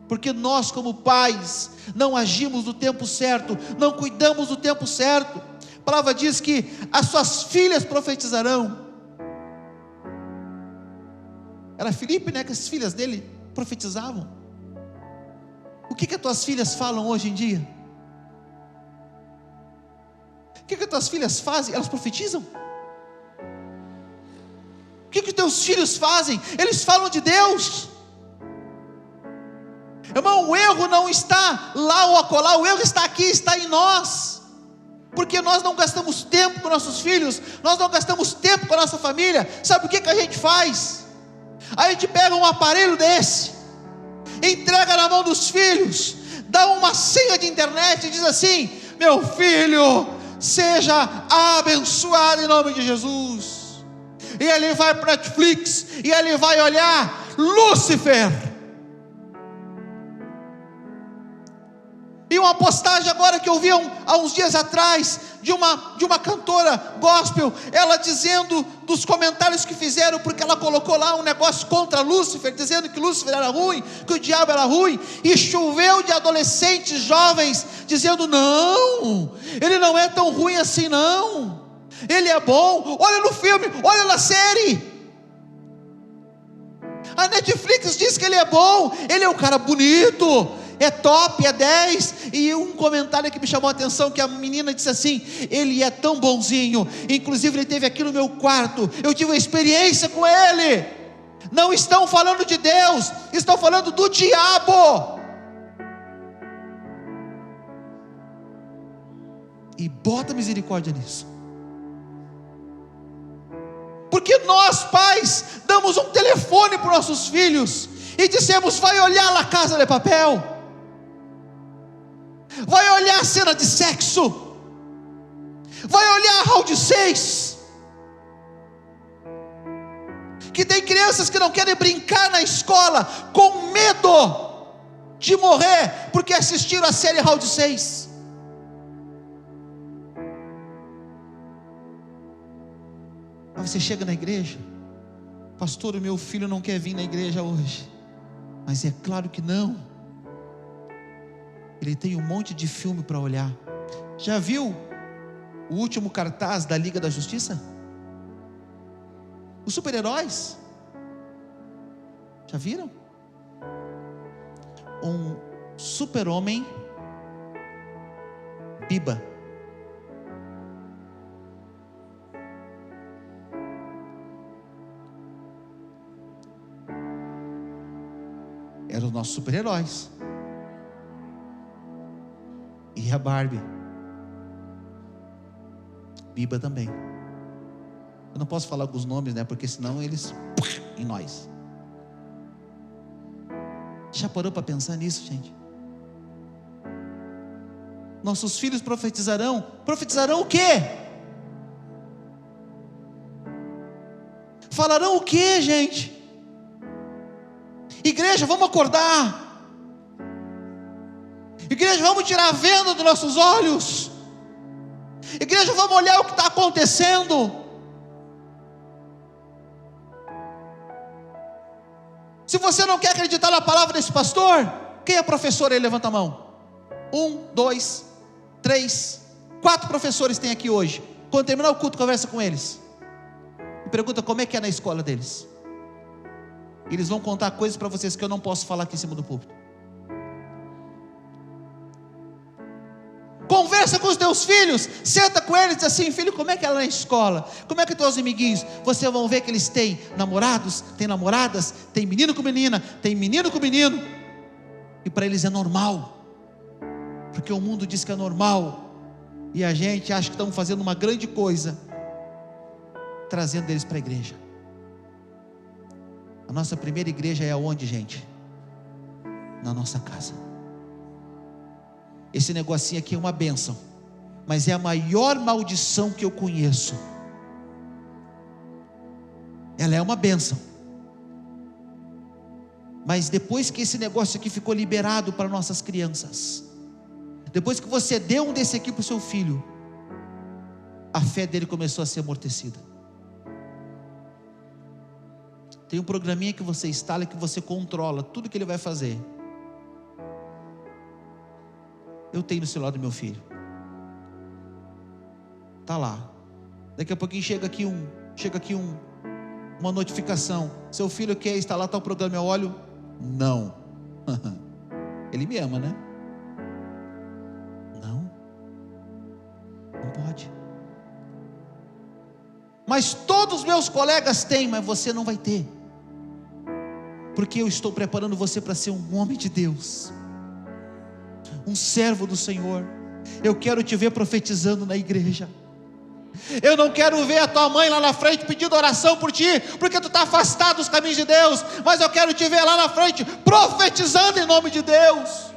[SPEAKER 1] Porque nós, como pais, não agimos no tempo certo, não cuidamos do tempo certo. A palavra diz que as suas filhas profetizarão. Era Filipe, né, que as filhas dele profetizavam. O que as tuas filhas falam hoje em dia? O que as tuas filhas fazem? Elas profetizam? O que os teus filhos fazem? Eles falam de Deus. Irmão, o erro não está lá ou acolá, o erro está aqui, está em nós, porque nós não gastamos tempo com nossos filhos, nós não gastamos tempo com a nossa família. Sabe o que a gente faz? A gente pega um aparelho desse, entrega na mão dos filhos, dá uma senha de internet e diz assim: meu filho, seja abençoado em nome de Jesus. E ele vai para Netflix, e ele vai olhar Lúcifer. E uma postagem agora que eu vi há uns dias atrás, de uma cantora gospel, ela dizendo dos comentários que fizeram, porque ela colocou lá um negócio contra Lúcifer, dizendo que Lúcifer era ruim, que o diabo era ruim, e choveu de adolescentes jovens, dizendo: não, ele não é tão ruim assim não, ele é bom, olha no filme, olha na série, a Netflix diz que ele é bom, ele é um cara bonito, é top, é 10, e um comentário que me chamou a atenção, que a menina disse assim: ele é tão bonzinho, inclusive ele esteve aqui no meu quarto, eu tive uma experiência com ele. Não estão falando de Deus, estão falando do diabo, e bota misericórdia nisso, porque nós pais, damos um telefone para os nossos filhos, e dissemos: vai olhar La Casa de Papel, vai olhar a cena de sexo, vai olhar Round 6, que tem crianças que não querem brincar na escola, com medo de morrer, porque assistiram a série Round 6. Aí você chega na igreja: pastor, o meu filho não quer vir na igreja hoje. Mas é claro que não, ele tem um monte de filme para olhar. Já viu o último cartaz da Liga da Justiça? Os super-heróis, já viram? Um super-homem Biba, eram os nossos super-heróis. E a Barbie, Biba também. Eu não posso falar alguns nomes, né? Porque senão eles em nós. Já parou para pensar nisso, gente? Nossos filhos profetizarão. Profetizarão o quê? Falarão o quê, gente? Igreja, vamos acordar. Igreja, vamos tirar a venda dos nossos olhos. Igreja, vamos olhar o que está acontecendo. Se você não quer acreditar na palavra desse pastor, quem é professor aí? Levanta a mão. 1, 2, 3, 4 professores tem aqui hoje. Quando terminar o culto, conversa com eles e pergunta como é que é na escola deles. Eles vão contar coisas para vocês que eu não posso falar aqui em cima do púlpito. Conversa com os teus filhos, senta com eles e diz assim: filho, como é que é lá na escola? Como é que teus amiguinhos? Vocês vão ver que eles têm namorados, têm namoradas, tem menino com menina, tem menino com menino, e para eles é normal, porque o mundo diz que é normal, e a gente acha que estamos fazendo uma grande coisa, trazendo eles para a igreja. A nossa primeira igreja é aonde, gente? Na nossa casa. Esse negocinho aqui é uma bênção, mas é a maior maldição que eu conheço. Ela é uma bênção, mas depois que esse negócio aqui ficou liberado para nossas crianças, depois que você deu um desse aqui para o seu filho, a fé dele começou a ser amortecida. Tem um programinha que você instala, que você controla tudo que ele vai fazer. Eu tenho no celular do meu filho. Está lá. Daqui a pouquinho chega aqui uma notificação. Seu filho quer instalar tal programa, eu olho. Não. Ele me ama, né? Não pode. Mas todos os meus colegas têm, mas você não vai ter. Porque eu estou preparando você para ser um homem de Deus, um servo do Senhor. Eu quero te ver profetizando na igreja. Eu não quero ver a tua mãe lá na frente pedindo oração por ti, porque tu está afastado dos caminhos de Deus, mas eu quero te ver lá na frente profetizando em nome de Deus.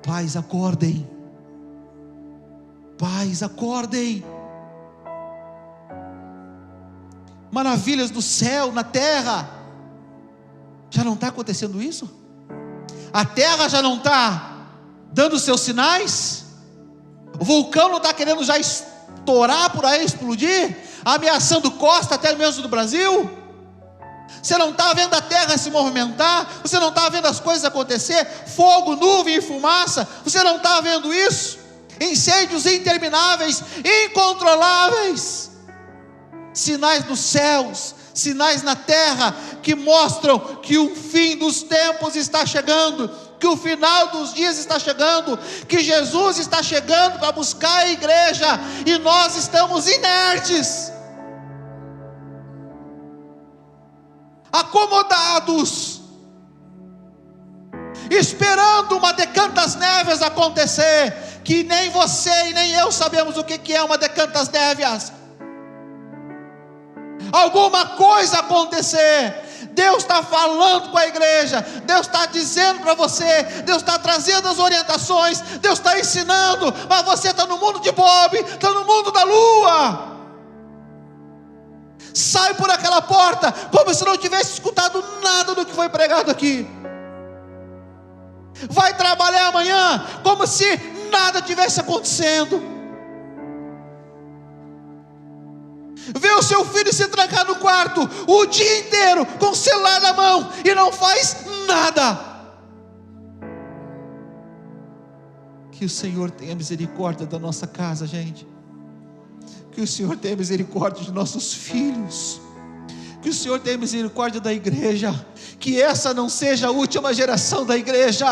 [SPEAKER 1] Pais, acordem. Pais, acordem. Maravilhas do céu, na terra. Já não está acontecendo isso? A terra já não está dando seus sinais? O vulcão não está querendo já estourar por aí, explodir, ameaçando costa até mesmo do Brasil? Você não está vendo a terra se movimentar? Você não está vendo as coisas acontecer? Fogo, nuvem e fumaça? Você não está vendo isso? Incêndios intermináveis, incontroláveis, sinais nos céus, sinais na terra, que mostram que o fim dos tempos está chegando, que o final dos dias está chegando, que Jesus está chegando para buscar a igreja, e nós estamos inertes, acomodados, esperando uma decantas néveas acontecer, que nem você e nem eu sabemos o que é uma decantas néveas. Alguma coisa acontecer. Deus está falando com a igreja, Deus está dizendo para você, Deus está trazendo as orientações, Deus está ensinando, mas você está no mundo de Bob, está no mundo da lua. Sai por aquela porta como se não tivesse escutado nada do que foi pregado aqui. Vai trabalhar amanhã como se nada tivesse acontecendo. Vê o seu filho se trancar no quarto o dia inteiro com o celular na mão e não faz nada. Que o Senhor tenha misericórdia da nossa casa, gente. Que o Senhor tenha misericórdia de nossos filhos. Que o Senhor tenha misericórdia da igreja. Que essa não seja a última geração da igreja.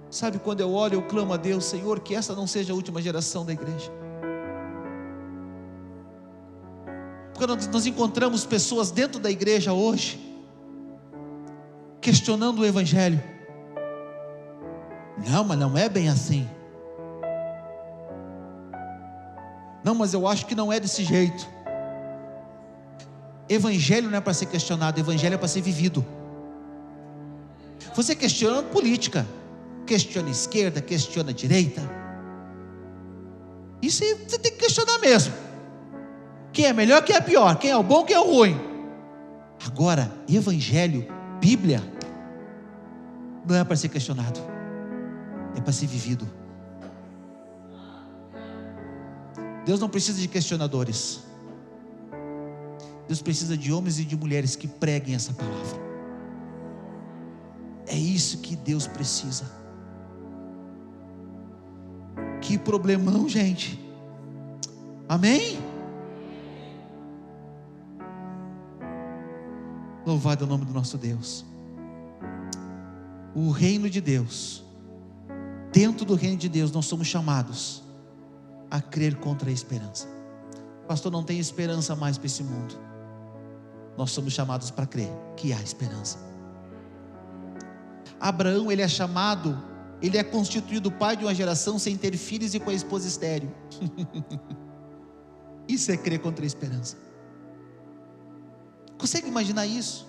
[SPEAKER 1] Sabe, quando eu oro, eu clamo a Deus: Senhor, que essa não seja a última geração da igreja. Porque nós encontramos pessoas dentro da igreja hoje questionando o evangelho. Não, mas não é bem assim. Não, mas eu acho que não é desse jeito. Evangelho não é para ser questionado, evangelho é para ser vivido. Você questiona política, questiona esquerda, questiona direita, isso aí você tem que questionar mesmo. Quem é melhor, quem é pior, quem é o bom, quem é o ruim. Agora, evangelho, Bíblia, não é para ser questionado, é para ser vivido. Deus não precisa de questionadores. Deus precisa de homens e de mulheres que preguem essa palavra. É isso que Deus precisa. Que problemão, gente. Amém? Louvado é o nome do nosso Deus. O reino de Deus, dentro do reino de Deus, nós somos chamados a crer contra a esperança. Pastor, não tem esperança mais para esse mundo. Nós somos chamados para crer que há esperança. Abraão, ele é chamado, ele é constituído pai de uma geração sem ter filhos e com a esposa estéril. Isso é crer contra a esperança. Consegue imaginar isso?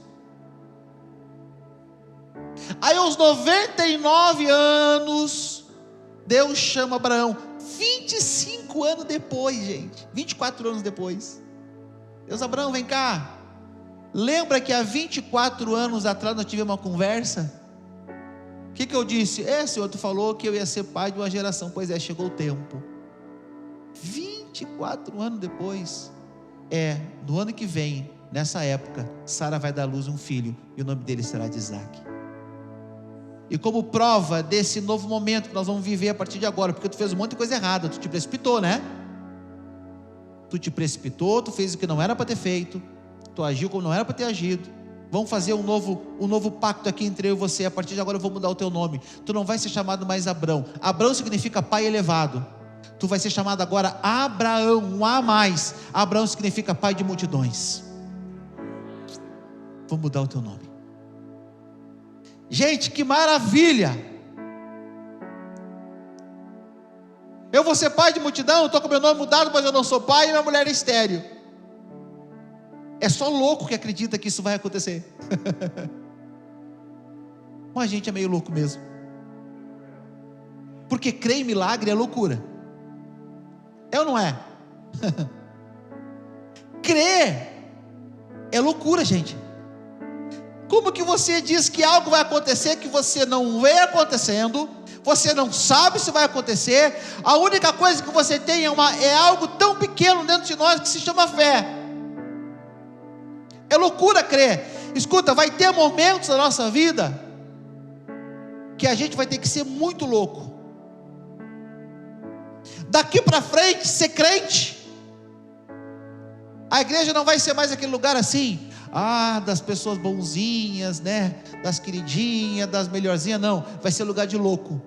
[SPEAKER 1] Aí aos 99 anos, Deus chama Abraão, 25 anos depois, gente, 24 anos depois. Deus, Abraão, vem cá. Lembra que há 24 anos atrás nós tivemos uma conversa? O que eu disse? Senhor, tu falou que eu ia ser pai de uma geração. Pois é, chegou o tempo. 24 anos depois, no ano que vem, nessa época, Sara vai dar à luz um filho, e o nome dele será de Isaac. E como prova desse novo momento que nós vamos viver a partir de agora, porque tu fez um monte de coisa errada, tu te precipitou, né? Tu te precipitou, tu fez o que não era para ter feito, tu agiu como não era para ter agido. Vamos fazer um novo pacto aqui entre eu e você. A partir de agora eu vou mudar o teu nome. Tu não vai ser chamado mais Abrão. Abrão significa pai elevado. Tu vai ser chamado agora Abraão, um A mais. Abraão significa pai de multidões. Vou mudar o teu nome. Gente, que maravilha! Eu vou ser pai de multidão, estou com meu nome mudado, mas eu não sou pai e minha mulher é estéril. É só louco que acredita que isso vai acontecer. Mas a gente é meio louco mesmo. Porque crer em milagre é loucura. É ou não é? Crer é loucura, gente. Como que você diz que algo vai acontecer que você não vê acontecendo, você não sabe se vai acontecer? A única coisa que você tem é algo tão pequeno dentro de nós que se chama fé. É loucura crer. Escuta, vai ter momentos na nossa vida que a gente vai ter que ser muito louco. Daqui para frente, ser crente, a igreja não vai ser mais aquele lugar assim, das pessoas bonzinhas, né? Das queridinhas, das melhorzinhas. Não, vai ser lugar de louco.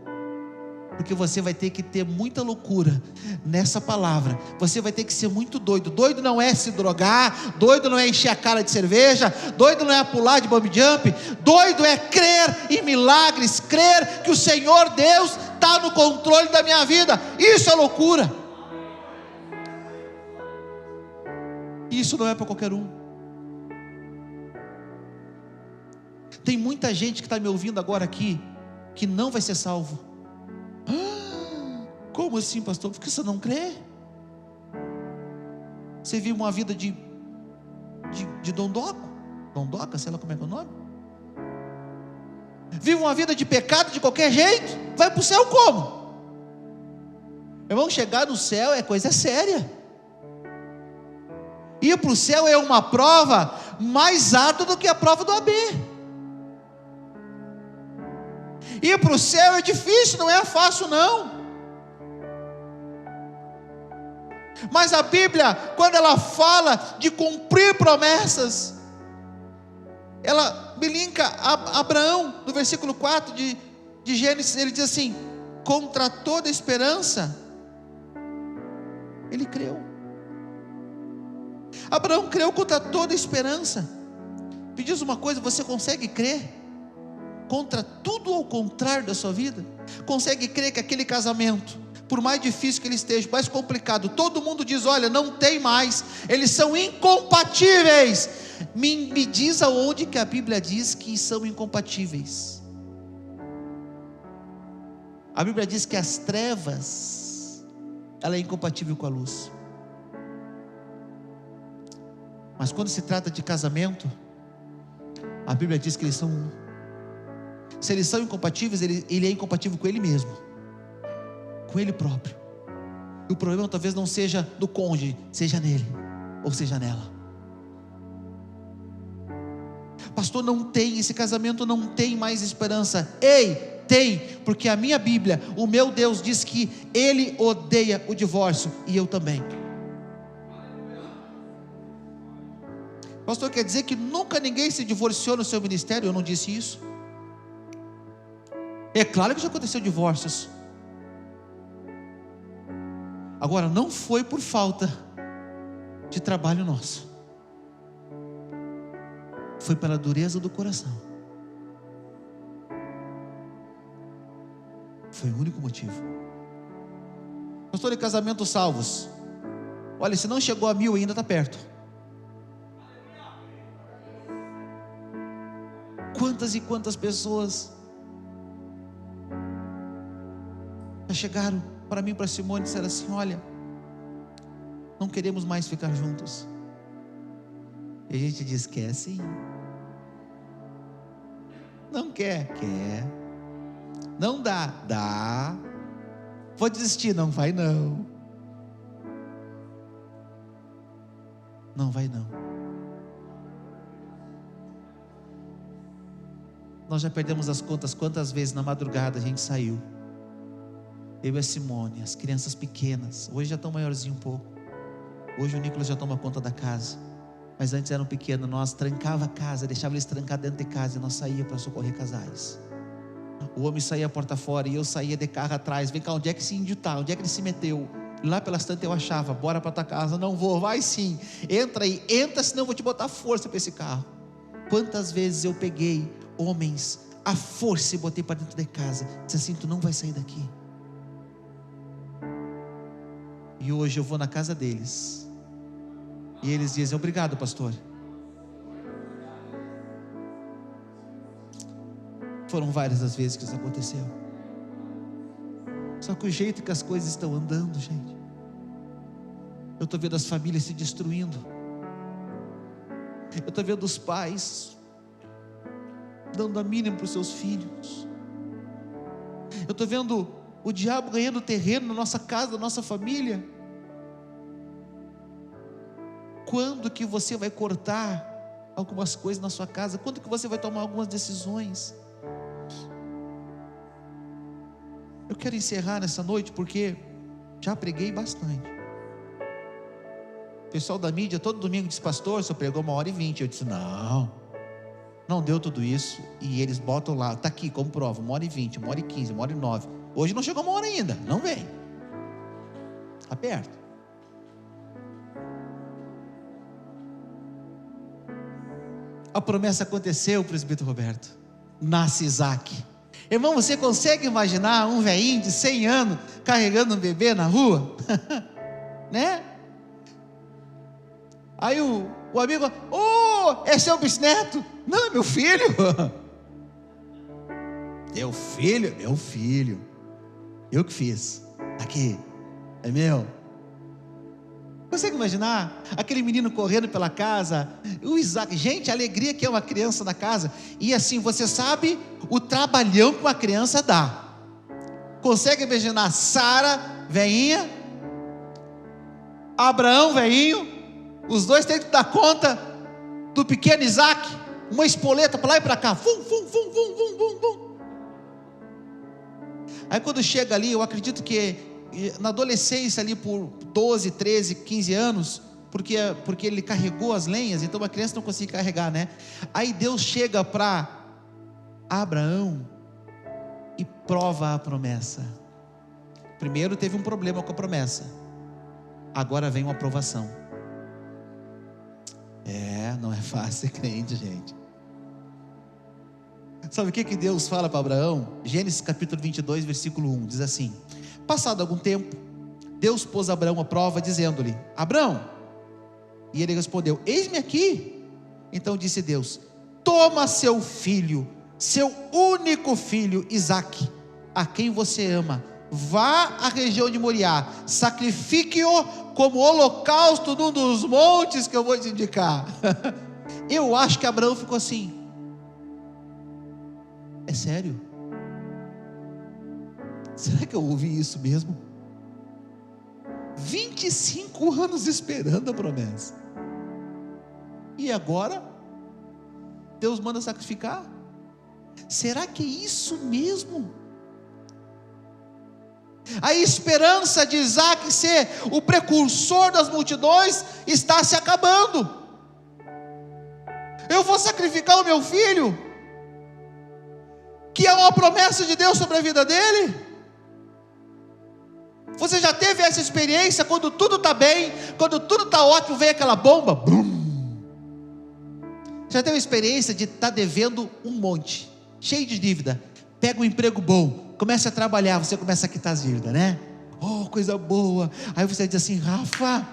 [SPEAKER 1] Porque você vai ter que ter muita loucura nessa palavra. Você vai ter que ser muito doido. Doido não é se drogar, doido não é encher a cara de cerveja, doido não é pular de bungee jump. Doido é crer em milagres, crer que o Senhor Deus está no controle da minha vida. Isso é loucura. Isso não é para qualquer um. Tem muita gente que está me ouvindo agora aqui que não vai ser salvo. Como assim, pastor? Por que você não crê? Você vive uma vida de dondoca, sei lá como é que é o nome. Vive uma vida de pecado de qualquer jeito. Vai para o céu como? Irmão, chegar no céu é coisa séria. Ir para o céu é uma prova mais árdua do que a prova do AB. Ir para o céu é difícil, não é fácil não. Mas a Bíblia, quando ela fala de cumprir promessas, ela me linka a Abraão, no versículo 4 de Gênesis, ele diz assim: contra toda esperança, ele creu. Abraão creu contra toda esperança. Me diz uma coisa, você consegue crer contra tudo ao contrário da sua vida? Consegue crer que aquele casamento, por mais difícil que ele esteja, mais complicado, todo mundo diz, olha, não tem mais, eles são incompatíveis, Me diz aonde que a Bíblia diz que são incompatíveis. A Bíblia diz que as trevas, ela é incompatível com a luz. Mas quando se trata de casamento, a Bíblia diz que eles são um. Se eles são incompatíveis, ele é incompatível com ele mesmo, com ele próprio. E o problema talvez não seja do cônjuge, seja nele, ou seja nela. Pastor, não tem, esse casamento não tem mais esperança. Ei, tem, porque a minha Bíblia, o meu Deus diz que Ele odeia o divórcio, e eu também. Pastor, quer dizer que nunca ninguém se divorciou no seu ministério? Eu não disse isso. É claro que já aconteceu divórcios. Agora, não foi por falta de trabalho nosso, foi pela dureza do coração. Foi o único motivo. Pastor, de casamentos salvos, olha, se não chegou a 1000 ainda está perto. Quantas e quantas pessoas já chegaram para mim, para Simone, e disseram assim: olha, não queremos mais ficar juntos. E a gente diz: quer sim. Não quer? Quer. Não dá? Dá. Vou desistir? Não vai não. Não vai não. Nós já perdemos as contas quantas vezes na madrugada a gente saiu. Eu e a Simone, as crianças pequenas, hoje já estão maiorzinho um pouco. Hoje o Nicolas já toma conta da casa, mas antes eram pequenos. Nós trancava a casa, deixava eles trancar dentro de casa, e nós saía para socorrer casais. O homem saía a porta fora e eu saía de carro atrás. Vem cá, onde é que esse índio está? Onde é que ele se meteu? Lá pelas tantas eu achava: bora para tua casa. Não vou. Vai sim, entra aí, entra, senão eu vou te botar força para esse carro. Quantas vezes eu peguei homens à força e botei para dentro de casa, disse assim: tu não vai sair daqui. E hoje eu vou na casa deles e eles dizem: obrigado, pastor. Foram várias as vezes que isso aconteceu. Só que o jeito que as coisas estão andando, gente, eu estou vendo as famílias se destruindo. Eu estou vendo os pais dando a mínima para os seus filhos. Eu estou vendo o diabo ganhando terreno na nossa casa, na nossa família. Quando que você vai cortar algumas coisas na sua casa? Quando que você vai tomar algumas decisões? Eu quero encerrar nessa noite, porque já preguei bastante. O pessoal da mídia todo domingo diz: pastor, você pregou 1h20. Eu disse: não deu tudo isso. E eles botam lá, está aqui como prova, 1h20, 1h15, 1h09. Hoje não chegou 1 hora ainda, não vem. Está perto. A promessa aconteceu, presbítero Roberto. Nasce Isaac. Irmão, você consegue imaginar um velhinho de 100 anos carregando um bebê na rua? Né? Aí o amigo: é seu bisneto? Não, é meu filho. Teu filho? Meu filho. Eu que fiz. Aqui, é meu. Consegue imaginar aquele menino correndo pela casa, o Isaac? Gente, a alegria que é uma criança na casa. E assim, você sabe o trabalhão que uma criança dá. Consegue imaginar Sara, velhinha, Abraão, velhinho, os dois têm que dar conta do pequeno Isaac, uma espoleta para lá e para cá, vum, vum, vum, vum, vum, vum, vum. Aí quando chega ali, eu acredito que na adolescência ali por 12, 13, 15 anos, porque ele carregou as lenhas, então uma criança não consegue carregar, né? Aí Deus chega para Abraão e prova a promessa. Primeiro teve um problema com a promessa, agora vem uma aprovação. Não é fácil ser crente, gente. Sabe o que Deus fala para Abraão? Gênesis capítulo 22, versículo 1, diz assim: passado algum tempo, Deus pôs Abraão à prova, dizendo-lhe: Abraão, e ele respondeu: eis-me aqui. Então disse Deus: toma seu filho, seu único filho, Isaque, a quem você ama, vá à região de Moriá, sacrifique-o como holocausto num dos montes que eu vou te indicar. Eu acho que Abraão ficou assim: é sério? Será que eu ouvi isso mesmo? 25 anos esperando a promessa, e agora Deus manda sacrificar? Será que é isso mesmo? A esperança de Isaque ser o precursor das multidões está se acabando. Eu vou sacrificar o meu filho, que é uma promessa de Deus sobre a vida dele? Você já teve essa experiência, quando tudo está bem, quando tudo está ótimo, vem aquela bomba, brum. Já teve a experiência de estar devendo um monte, cheio de dívida, pega um emprego bom, começa a trabalhar, você começa a quitar as dívidas, né? Oh, coisa boa. Aí você diz assim: Rafa,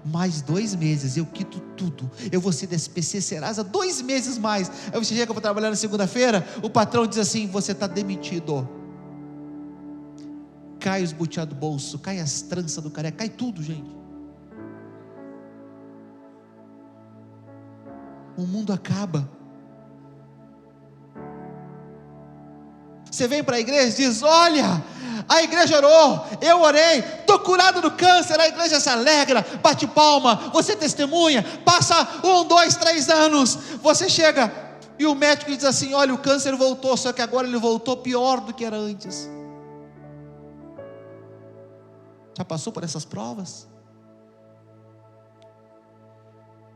[SPEAKER 1] mais 2 meses eu quito tudo, eu vou ser da SPC Serasa 2 meses mais. Aí você chega para trabalhar na segunda-feira, o patrão diz assim: você está demitido. Cai os butiá do bolso, cai as tranças do careca, cai tudo, gente. O mundo acaba. Você vem para a igreja e diz: olha, a igreja orou, eu orei, estou curado do câncer. A igreja se alegra, bate palma, você testemunha, passa 1, 2, 3 anos, você chega e o médico diz assim: olha, o câncer voltou, só que agora ele voltou pior do que era antes. Já passou por essas provas?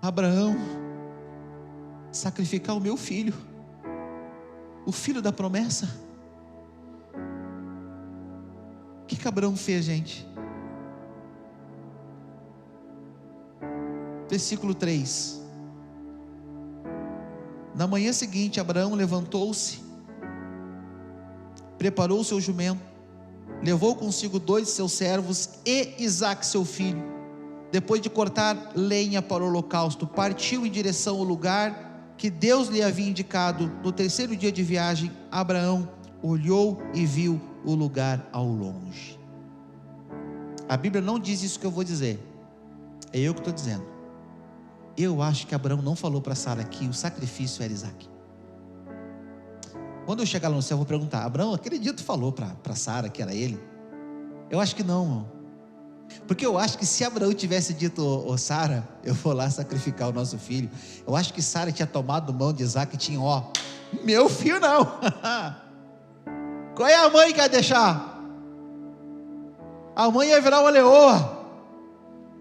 [SPEAKER 1] Abraão, sacrificar o meu filho, o filho da promessa. O que Abraão fez, gente? Versículo 3: na manhã seguinte, Abraão levantou-se, preparou o seu jumento, levou consigo 2 de seus servos e Isaque seu filho. Depois de cortar lenha para o holocausto, partiu em direção ao lugar que Deus lhe havia indicado. No 3º dia de viagem, Abraão olhou e viu o lugar ao longe. A Bíblia não diz isso que eu vou dizer, é eu que estou dizendo. Eu acho que Abraão não falou para Sara que o sacrifício era Isaque. Quando eu chegar lá no céu, eu vou perguntar: Abraão, aquele dia tu falou para Sara que era ele? Eu acho que não, irmão. Porque eu acho que se Abraão tivesse dito: ô Sara, eu vou lá sacrificar o nosso filho, eu acho que Sara tinha tomado mão de Isaque e tinha: ó, meu filho não. Qual é a mãe que ia deixar? A mãe ia virar uma leoa,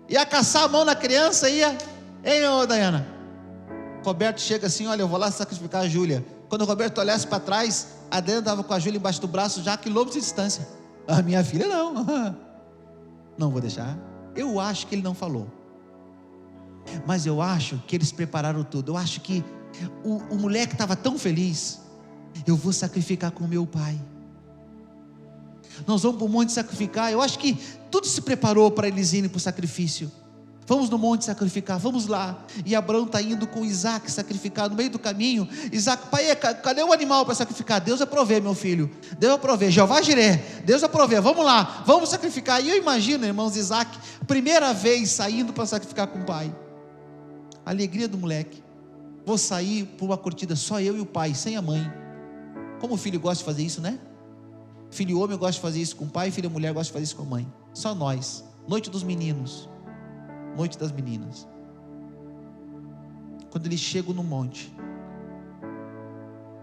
[SPEAKER 1] ia caçar a mão na criança, ia, hein, ô Dayana? Roberto chega assim: olha, eu vou lá sacrificar a Júlia. Quando o Roberto olhasse para trás, a Dayana estava com a Júlia embaixo do braço, já a quilômetros de distância. A minha filha não, não vou deixar. Eu acho que ele não falou, mas eu acho que eles prepararam tudo. Eu acho que o moleque estava tão feliz: eu vou sacrificar com meu pai, nós vamos para o monte sacrificar. Eu acho que tudo se preparou para eles irem para o sacrifício. Vamos no monte sacrificar, vamos lá. E Abraão está indo com Isaque sacrificar. No meio do caminho, Isaque: pai, cadê o animal para sacrificar? Deus vai prover, meu filho, Deus vai prover. Jeová Jiré, Deus vai prover, vamos lá, vamos sacrificar. E eu imagino, irmãos, Isaque, primeira vez saindo para sacrificar com o pai. A alegria do moleque: vou sair por uma curtida, só eu e o pai, sem a mãe. Como o filho gosta de fazer isso, né? Filho homem gosta de fazer isso com o pai, filha mulher gosta de fazer isso com a mãe. Só nós, noite dos meninos, noite das meninas. Quando eles chegam no monte,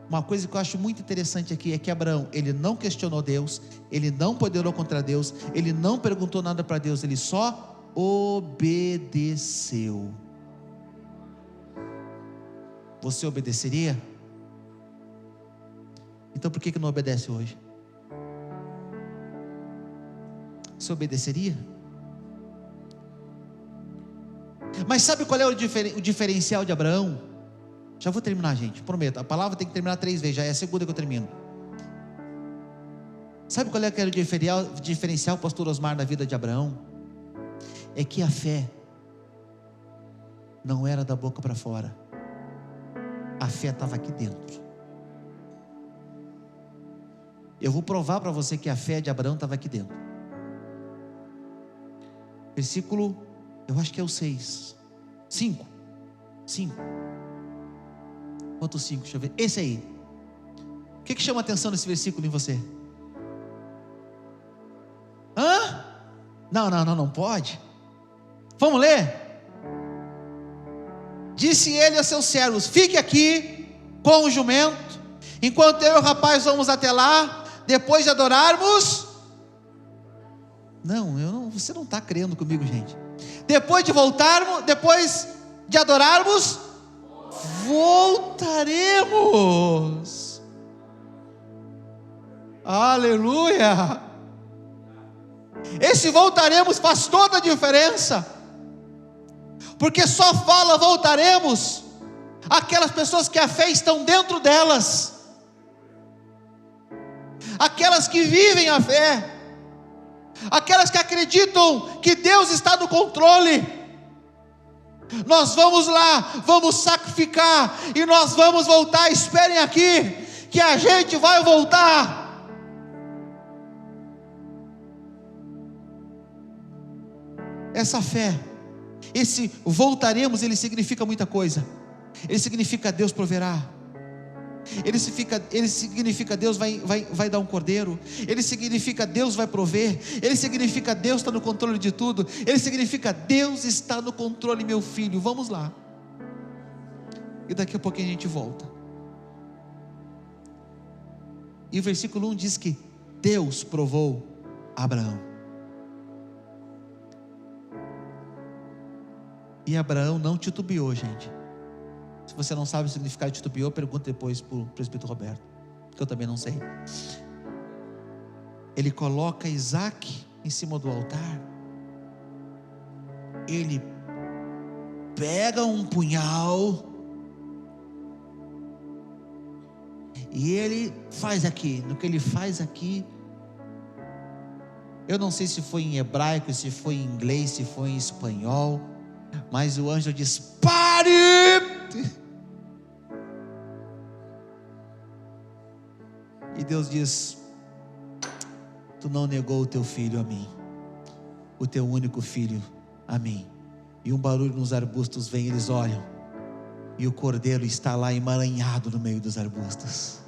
[SPEAKER 1] uma coisa que eu acho muito interessante aqui é que Abraão, ele não questionou Deus, ele não ponderou contra Deus, ele não perguntou nada para Deus, ele só obedeceu. Você obedeceria? Então por que não obedece hoje? Você obedeceria? Mas sabe qual é o diferencial de Abraão? Já vou terminar, gente, prometo. A palavra tem que terminar 3 vezes, já é a segunda que eu termino. Sabe qual é o diferencial, pastor Osmar, na vida de Abraão? É que a fé não era da boca para fora, a fé estava aqui dentro. Eu vou provar para você que a fé de Abraão estava aqui dentro. Versículo, eu acho que é o 6, 5. Quanto 5? Deixa eu ver, esse aí. O que chama a atenção nesse versículo em você? Não pode. Vamos ler? Disse ele a seus servos: fique aqui com o jumento, enquanto eu e o rapaz vamos até lá. Depois de adorarmos, você não está crendo comigo, gente. Depois de adorarmos, voltaremos. Aleluia! Esse voltaremos faz toda a diferença, porque só fala voltaremos aquelas pessoas que a fé estão dentro delas, aquelas que vivem a fé, aquelas que acreditam que Deus está no controle. Nós vamos lá, vamos sacrificar e nós vamos voltar. Esperem aqui, que a gente vai voltar. Essa fé, esse voltaremos, ele significa muita coisa. Ele significa Deus proverá. Ele significa Deus vai dar um cordeiro. Ele significa Deus vai prover. Ele significa Deus está no controle de tudo. Ele significa Deus está no controle, meu filho. Vamos lá. E daqui a pouquinho a gente volta. E o versículo 1 diz que Deus provou Abraão. E Abraão não titubeou, gente. Se você não sabe o significado de titubeou, pergunta depois para o presbítero Roberto, porque eu também não sei. Ele coloca Isaac em cima do altar. Ele pega um punhal e ele faz aqui. No que ele faz aqui, eu não sei se foi em hebraico, se foi em inglês, se foi em espanhol, mas o anjo diz: pare! E Deus diz: tu não negou o teu filho a mim, o teu único filho a mim. E um barulho nos arbustos vem, eles olham, e o cordeiro está lá emaranhado no meio dos arbustos.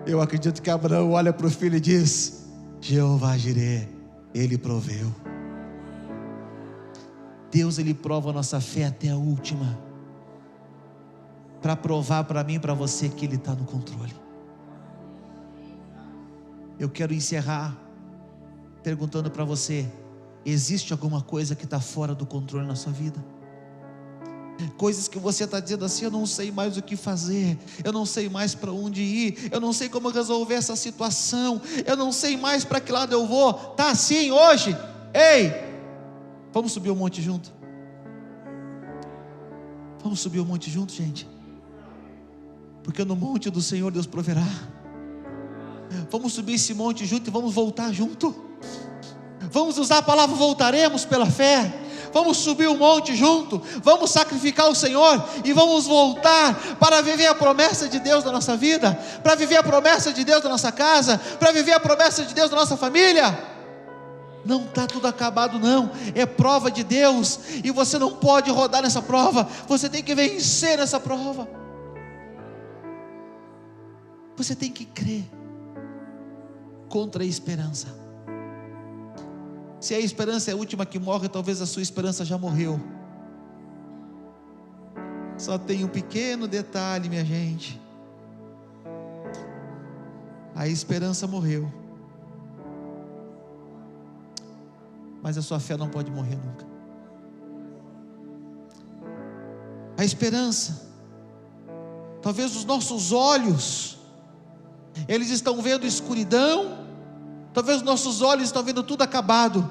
[SPEAKER 1] Eu acredito que Abraão olha para o filho e diz: Jeová Jireh, ele proveu. Deus, ele prova a nossa fé até a última, para provar para mim e para você que ele está no controle. Eu quero encerrar perguntando para você: existe alguma coisa que está fora do controle na sua vida? Coisas que você está dizendo assim: eu não sei mais o que fazer, eu não sei mais para onde ir, eu não sei como resolver essa situação, eu não sei mais para que lado eu vou. Está assim hoje? Ei, vamos subir o monte junto? Vamos subir o monte junto, gente, porque no monte do Senhor Deus proverá. Vamos subir esse monte junto e vamos voltar junto. Vamos usar a palavra voltaremos pela fé. Vamos subir o monte junto, vamos sacrificar o Senhor e vamos voltar para viver a promessa de Deus na nossa vida, para viver a promessa de Deus na nossa casa, para viver a promessa de Deus na nossa família. Não está tudo acabado não, é prova de Deus, e você não pode rodar nessa prova, você tem que vencer nessa prova. Você tem que crer contra a esperança. Se a esperança é a última que morre, talvez a sua esperança já morreu. Só tem um pequeno detalhe, minha gente: a esperança morreu, mas a sua fé não pode morrer nunca. A esperança, talvez os nossos olhos, eles estão vendo escuridão, talvez os nossos olhos estão vendo tudo acabado,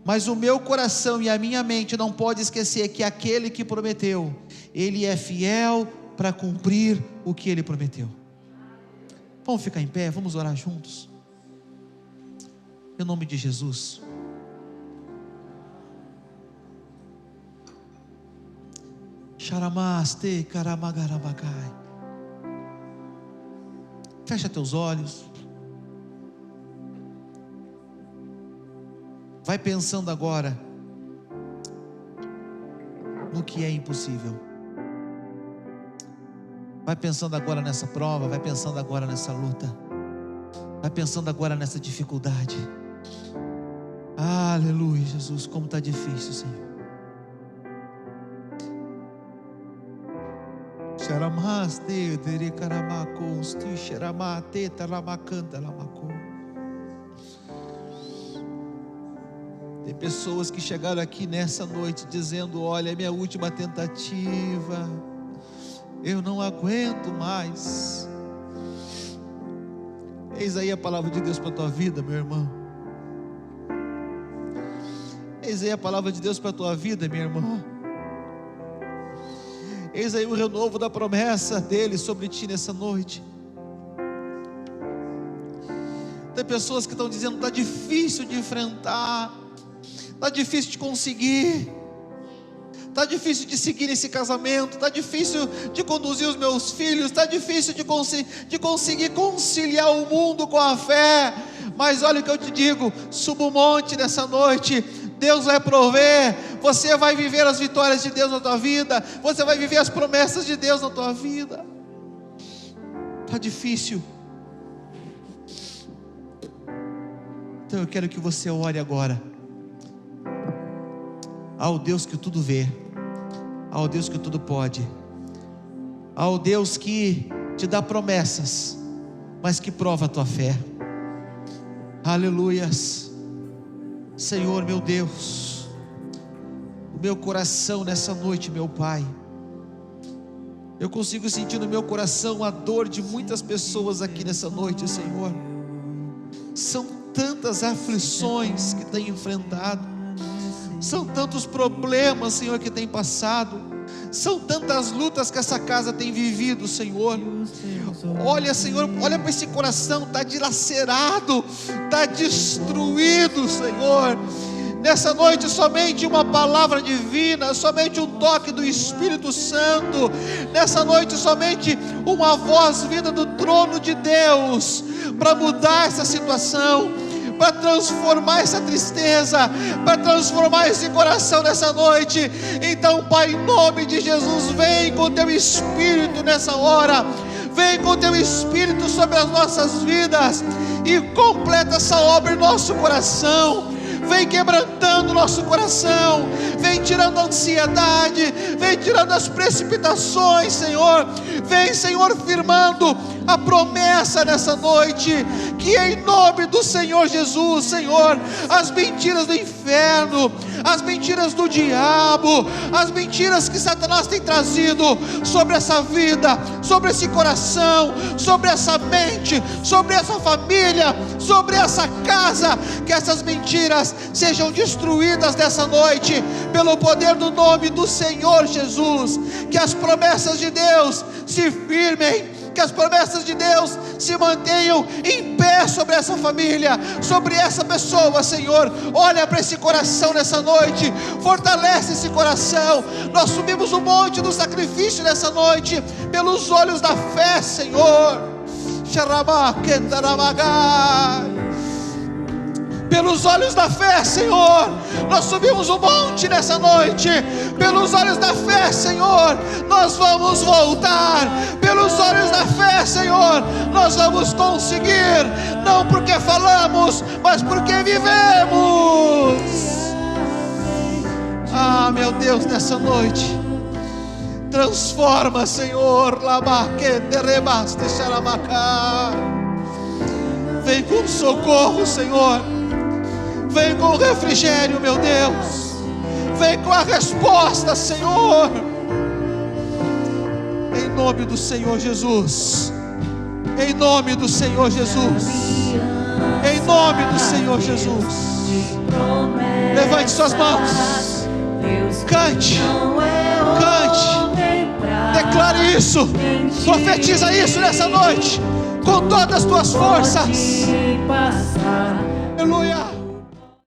[SPEAKER 1] mas o meu coração e a minha mente não pode esquecer que aquele que prometeu, ele é fiel para cumprir o que ele prometeu. Vamos ficar em pé, vamos orar juntos, em nome de Jesus. Xaramaste karamagarabagai. Fecha teus olhos. Vai pensando agora no que é impossível. Vai pensando agora nessa prova, vai pensando agora nessa luta, vai pensando agora nessa dificuldade. Aleluia, Jesus, como está difícil, Senhor. Tem pessoas que chegaram aqui nessa noite dizendo: olha, é minha última tentativa, eu não aguento mais. Eis aí a palavra de Deus para a tua vida, meu irmão. Eis aí a palavra de Deus para a tua vida, minha irmã. Eis aí o renovo da promessa dele sobre ti nessa noite. Tem pessoas que estão dizendo: está difícil de enfrentar, está difícil de conseguir, está difícil de seguir esse casamento, está difícil de conduzir os meus filhos, está difícil de conseguir conciliar o mundo com a fé. Mas olha o que eu te digo: suba o monte nessa noite, Deus vai prover, você vai viver as vitórias de Deus na tua vida, você vai viver as promessas de Deus na tua vida. Está difícil, então eu quero que você ore agora ao Deus que tudo vê, ao Deus que tudo pode, ao Deus que te dá promessas, mas que prova a tua fé. Aleluias. Senhor meu Deus, o meu coração nessa noite, meu Pai, eu consigo sentir no meu coração a dor de muitas pessoas aqui nessa noite, Senhor. São tantas aflições que têm enfrentado, são tantos problemas, Senhor, que têm passado, são tantas lutas que essa casa tem vivido, Senhor. Olha, Senhor, olha para esse coração, está dilacerado, está destruído, Senhor. Nessa noite somente uma palavra divina, somente um toque do Espírito Santo, nessa noite somente uma voz vinda do trono de Deus, para mudar essa situação, para transformar essa tristeza, para transformar esse coração nessa noite. Então, Pai, em nome de Jesus, vem com o teu Espírito nessa hora, vem com o teu Espírito sobre as nossas vidas e completa essa obra em nosso coração. Vem quebrantando o nosso coração, vem tirando a ansiedade, vem tirando as precipitações, Senhor. Vem, Senhor, firmando a promessa nessa noite, que em nome do Senhor Jesus, Senhor, as mentiras do inferno, as mentiras do diabo, as mentiras que Satanás tem trazido sobre essa vida, sobre esse coração, sobre essa mente, sobre essa família, sobre essa casa, que essas mentiras sejam destruídas nessa noite, pelo poder do nome do Senhor Jesus. Que as promessas de Deus se firmem, que as promessas de Deus se mantenham em pé sobre essa família, sobre essa pessoa, Senhor. Olha para esse coração nessa noite, fortalece esse coração. Nós subimos o monte do sacrifício nessa noite, pelos olhos da fé, Senhor. Pelos olhos da fé, Senhor, nós subimos o monte nessa noite. Pelos olhos da fé, Senhor, nós vamos voltar. Pelos olhos da fé, Senhor, nós vamos conseguir. Não porque falamos, mas porque vivemos. Ah, meu Deus, nessa noite, transforma, Senhor. Vem com socorro, Senhor. Vem com o refrigério, meu Deus. Vem com a resposta, Senhor. Em nome do Senhor Jesus. Em nome do Senhor Jesus. Em nome do Senhor Jesus. Levante suas mãos. Cante. Cante. Declare isso. Profetiza isso nessa noite, com todas as tuas forças. Aleluia.